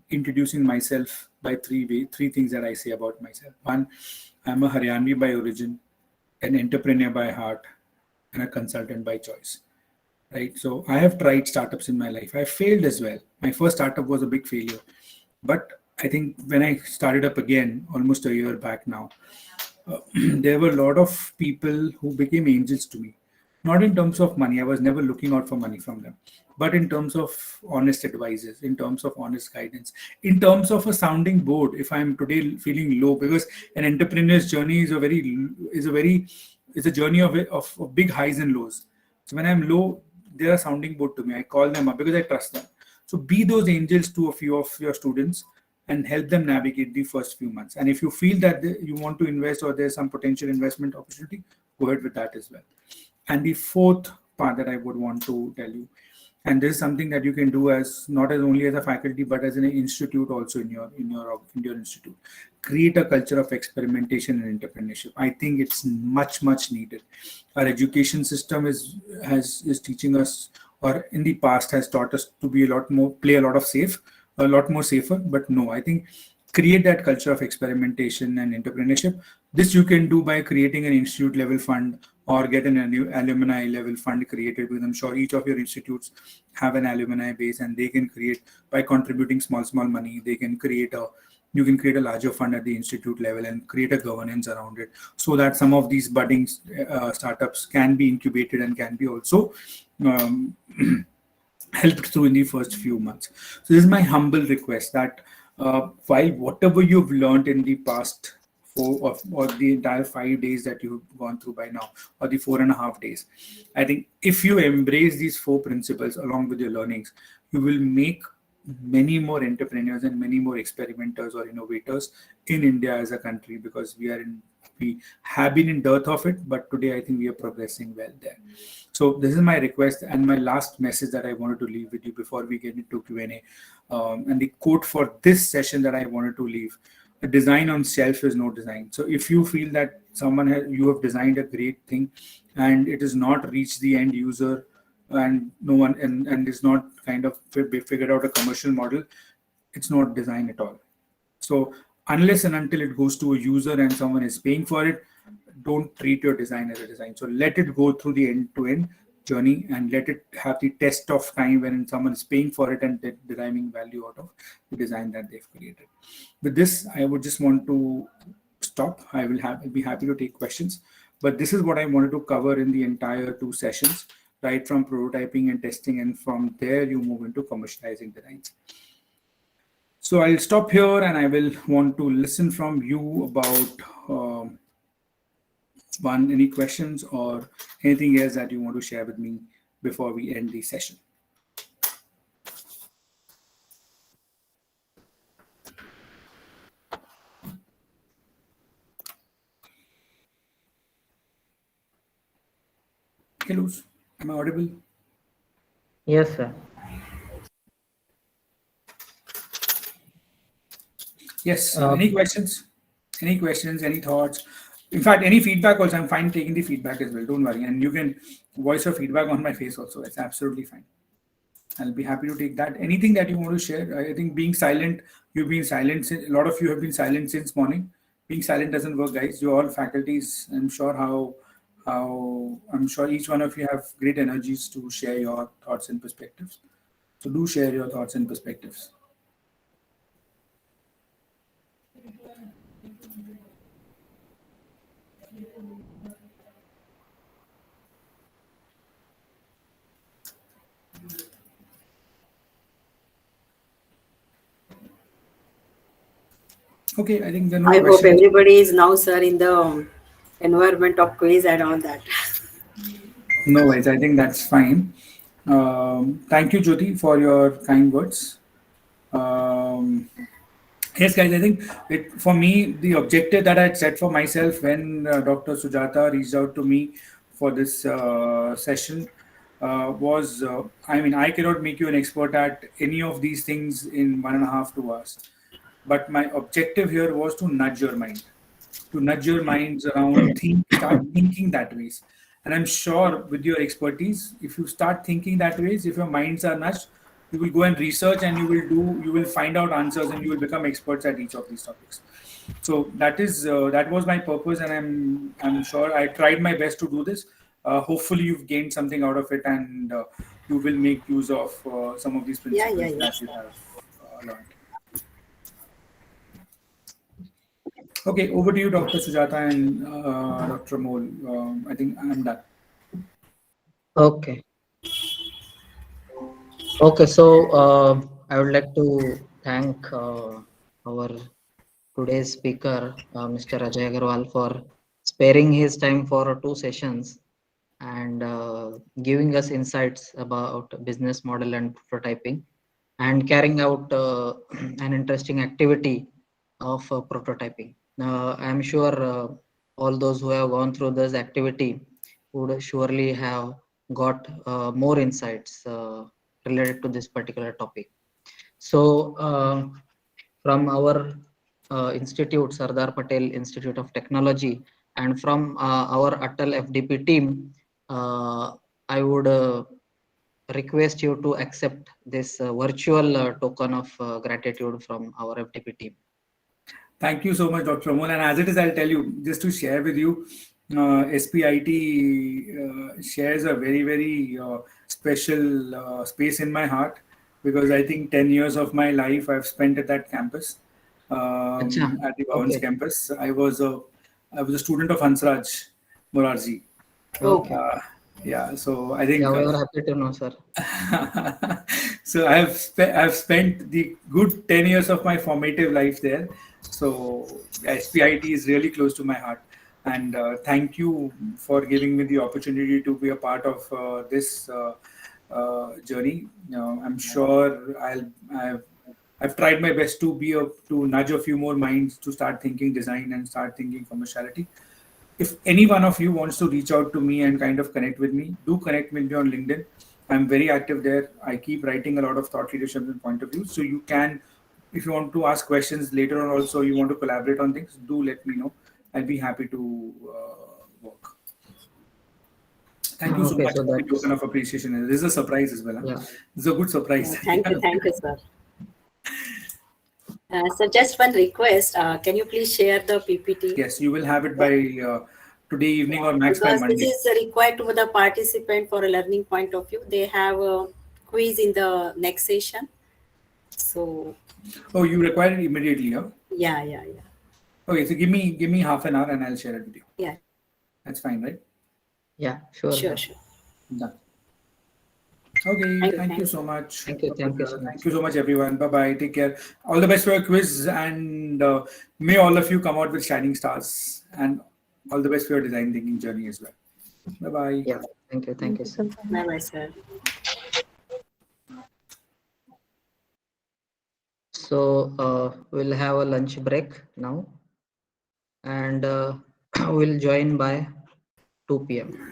introducing myself by three things that I say about myself. One, I'm a Haryanvi by origin, an entrepreneur by heart, and a consultant by choice. Right. So I have tried startups in my life. I failed as well. My first startup was a big failure, but I think when I started up again almost a year back now, there were a lot of people who became angels to me. Not in terms of money. I was never looking out for money from them, but in terms of honest advices, in terms of honest guidance, in terms of a sounding board. If I'm today feeling low, because an entrepreneur's journey is a journey of big highs and lows. So when I'm low, they're a sounding board to me. I call them up because I trust them. So be those angels to a few of your students and help them navigate the first few months. And if you feel that you want to invest or there's some potential investment opportunity, go ahead with that as well. And the fourth part that I would want to tell you, and this is something that you can do as not as only as a faculty, but as an institute also in your institute. Create a culture of experimentation and entrepreneurship. I think it's much needed. Our education system is teaching us, or in the past has taught us to be play a lot more safer. But no, I think create that culture of experimentation and entrepreneurship. This you can do by creating an institute level fund or get an alumni level fund created, because I'm sure each of your institutes have an alumni base and they can create, by contributing small money, you can create a larger fund at the institute level and create a governance around it, so that some of these budding startups can be incubated and can be also helped through in the first few months. So this is my humble request that while whatever you've learned in the past 4 or the entire 5 days that you've gone through by now, or the 4.5 days, I think if you embrace these 4 principles along with your learnings, you will make many more entrepreneurs and many more experimenters or innovators in India as a country, because we have been in dearth of it, but today I think we are progressing well there. So this is my request and my last message that I wanted to leave with you before we get into Q&A. And the quote for this session that I wanted to leave: a design on shelf is no design. So if you feel that you have designed a great thing and it has not reached the end user, and no one and is not kind of figured out a commercial model, it's not design at all. So unless and until it goes to a user and someone is paying for it, don't treat your design as a design. So let it go through the end-to-end journey and let it have the test of time when someone is paying for it and deriving value out of the design that they've created. With this, I would just want to stop. I'll be happy to take questions, but this is what I wanted to cover in the entire 2 sessions, right from prototyping and testing, and from there you move into commercializing designs. So I'll stop here and I will want to listen from you about any questions or anything else that you want to share with me before we end the session. Hello, am I audible? Yes, sir. Yes. Any questions? Any questions? Any thoughts? In fact, any feedback also, I'm fine taking the feedback as well. Don't worry. And you can voice your feedback on my face also. It's absolutely fine. I'll be happy to take that. Anything that you want to share? I think being silent, you've been silent. A lot of you have been silent since morning. Being silent doesn't work, guys. You're all faculties. I'm sure I'm sure each one of you have great energies to share your thoughts and perspectives. So do share your thoughts and perspectives. Okay, I think there are no I questions. hope everybody is now, sir, in the environment of quiz and all that. No worries, I think that's fine. Thank you, Jyoti, for your kind words. Yes, guys, I think for me, the objective that I had set for myself when Dr. Sujata reached out to me for this session was, I cannot make you an expert at any of these things in 1.5 2 hours. But my objective here was to nudge your mind, around start thinking that ways. And I'm sure with your expertise, if you start thinking that ways, if your minds are nudged, you will go and research and you will find out answers and you will become experts at each of these topics. So that was my purpose, and I'm sure I tried my best to do this. Hopefully you've gained something out of it, and you will make use of some of these principles that you have learned. Okay, over to you, Dr. Sujata and Dr. Mol. I think I'm done. Okay. So I would like to thank our today's speaker, Mr. Ajay Agarwal, for sparing his time for 2 sessions and giving us insights about business model and prototyping, and carrying out an interesting activity of prototyping. I'm sure all those who have gone through this activity would surely have got more insights related to this particular topic. So from our institute, Sardar Patel Institute of Technology, and from our Atal FDP team, I would request you to accept this virtual token of gratitude from our FDP team. Thank you so much, Dr. Amol. And as it is, I'll tell you, just to share with you, SPIT shares a very, very special space in my heart, because I think 10 years of my life I've spent at that campus, at the Bhavans campus. I was a student of Hansraj Morarji. Okay. Yeah, so I think. Yeah, we are happy to know, sir. So I've spent the good 10 years of my formative life there. So SPIT is really close to my heart, and thank you for giving me the opportunity to be a part of this journey. I'm sure I've tried my best to to nudge a few more minds to start thinking design and start thinking commerciality. If any one of you wants to reach out to me and kind of connect with me, do connect with me on LinkedIn. I'm very active there. I keep writing a lot of thought leadership and point of view. So you can, if you want to ask questions later on, also you want to collaborate on things, do let me know. I'll be happy to work. Thank you so Okay, much so for the that's, token of appreciation. This is a surprise as well. Huh? yeah. It's a good surprise. Thank you, sir. So just one request, can you please share the PPT? Yes, you will have it by today evening or max by Because Monday. this is required to the participant for a learning point of view. They have a quiz in the next session. So Oh, you require it immediately, huh? yeah. Okay, so give me half an hour and I'll share it with you. Yeah. That's fine, right? Yeah, sure. Sure. Done. Okay, thank you you. so much. Thank you so much. Thank you so much, everyone. Bye bye. Take care. All the best for your quiz, and may all of you come out with shining stars. And all the best for your design thinking journey as well. Bye bye. Yeah, thank you, sir. Bye, sir. So we'll have a lunch break now, and we'll join by 2 p.m.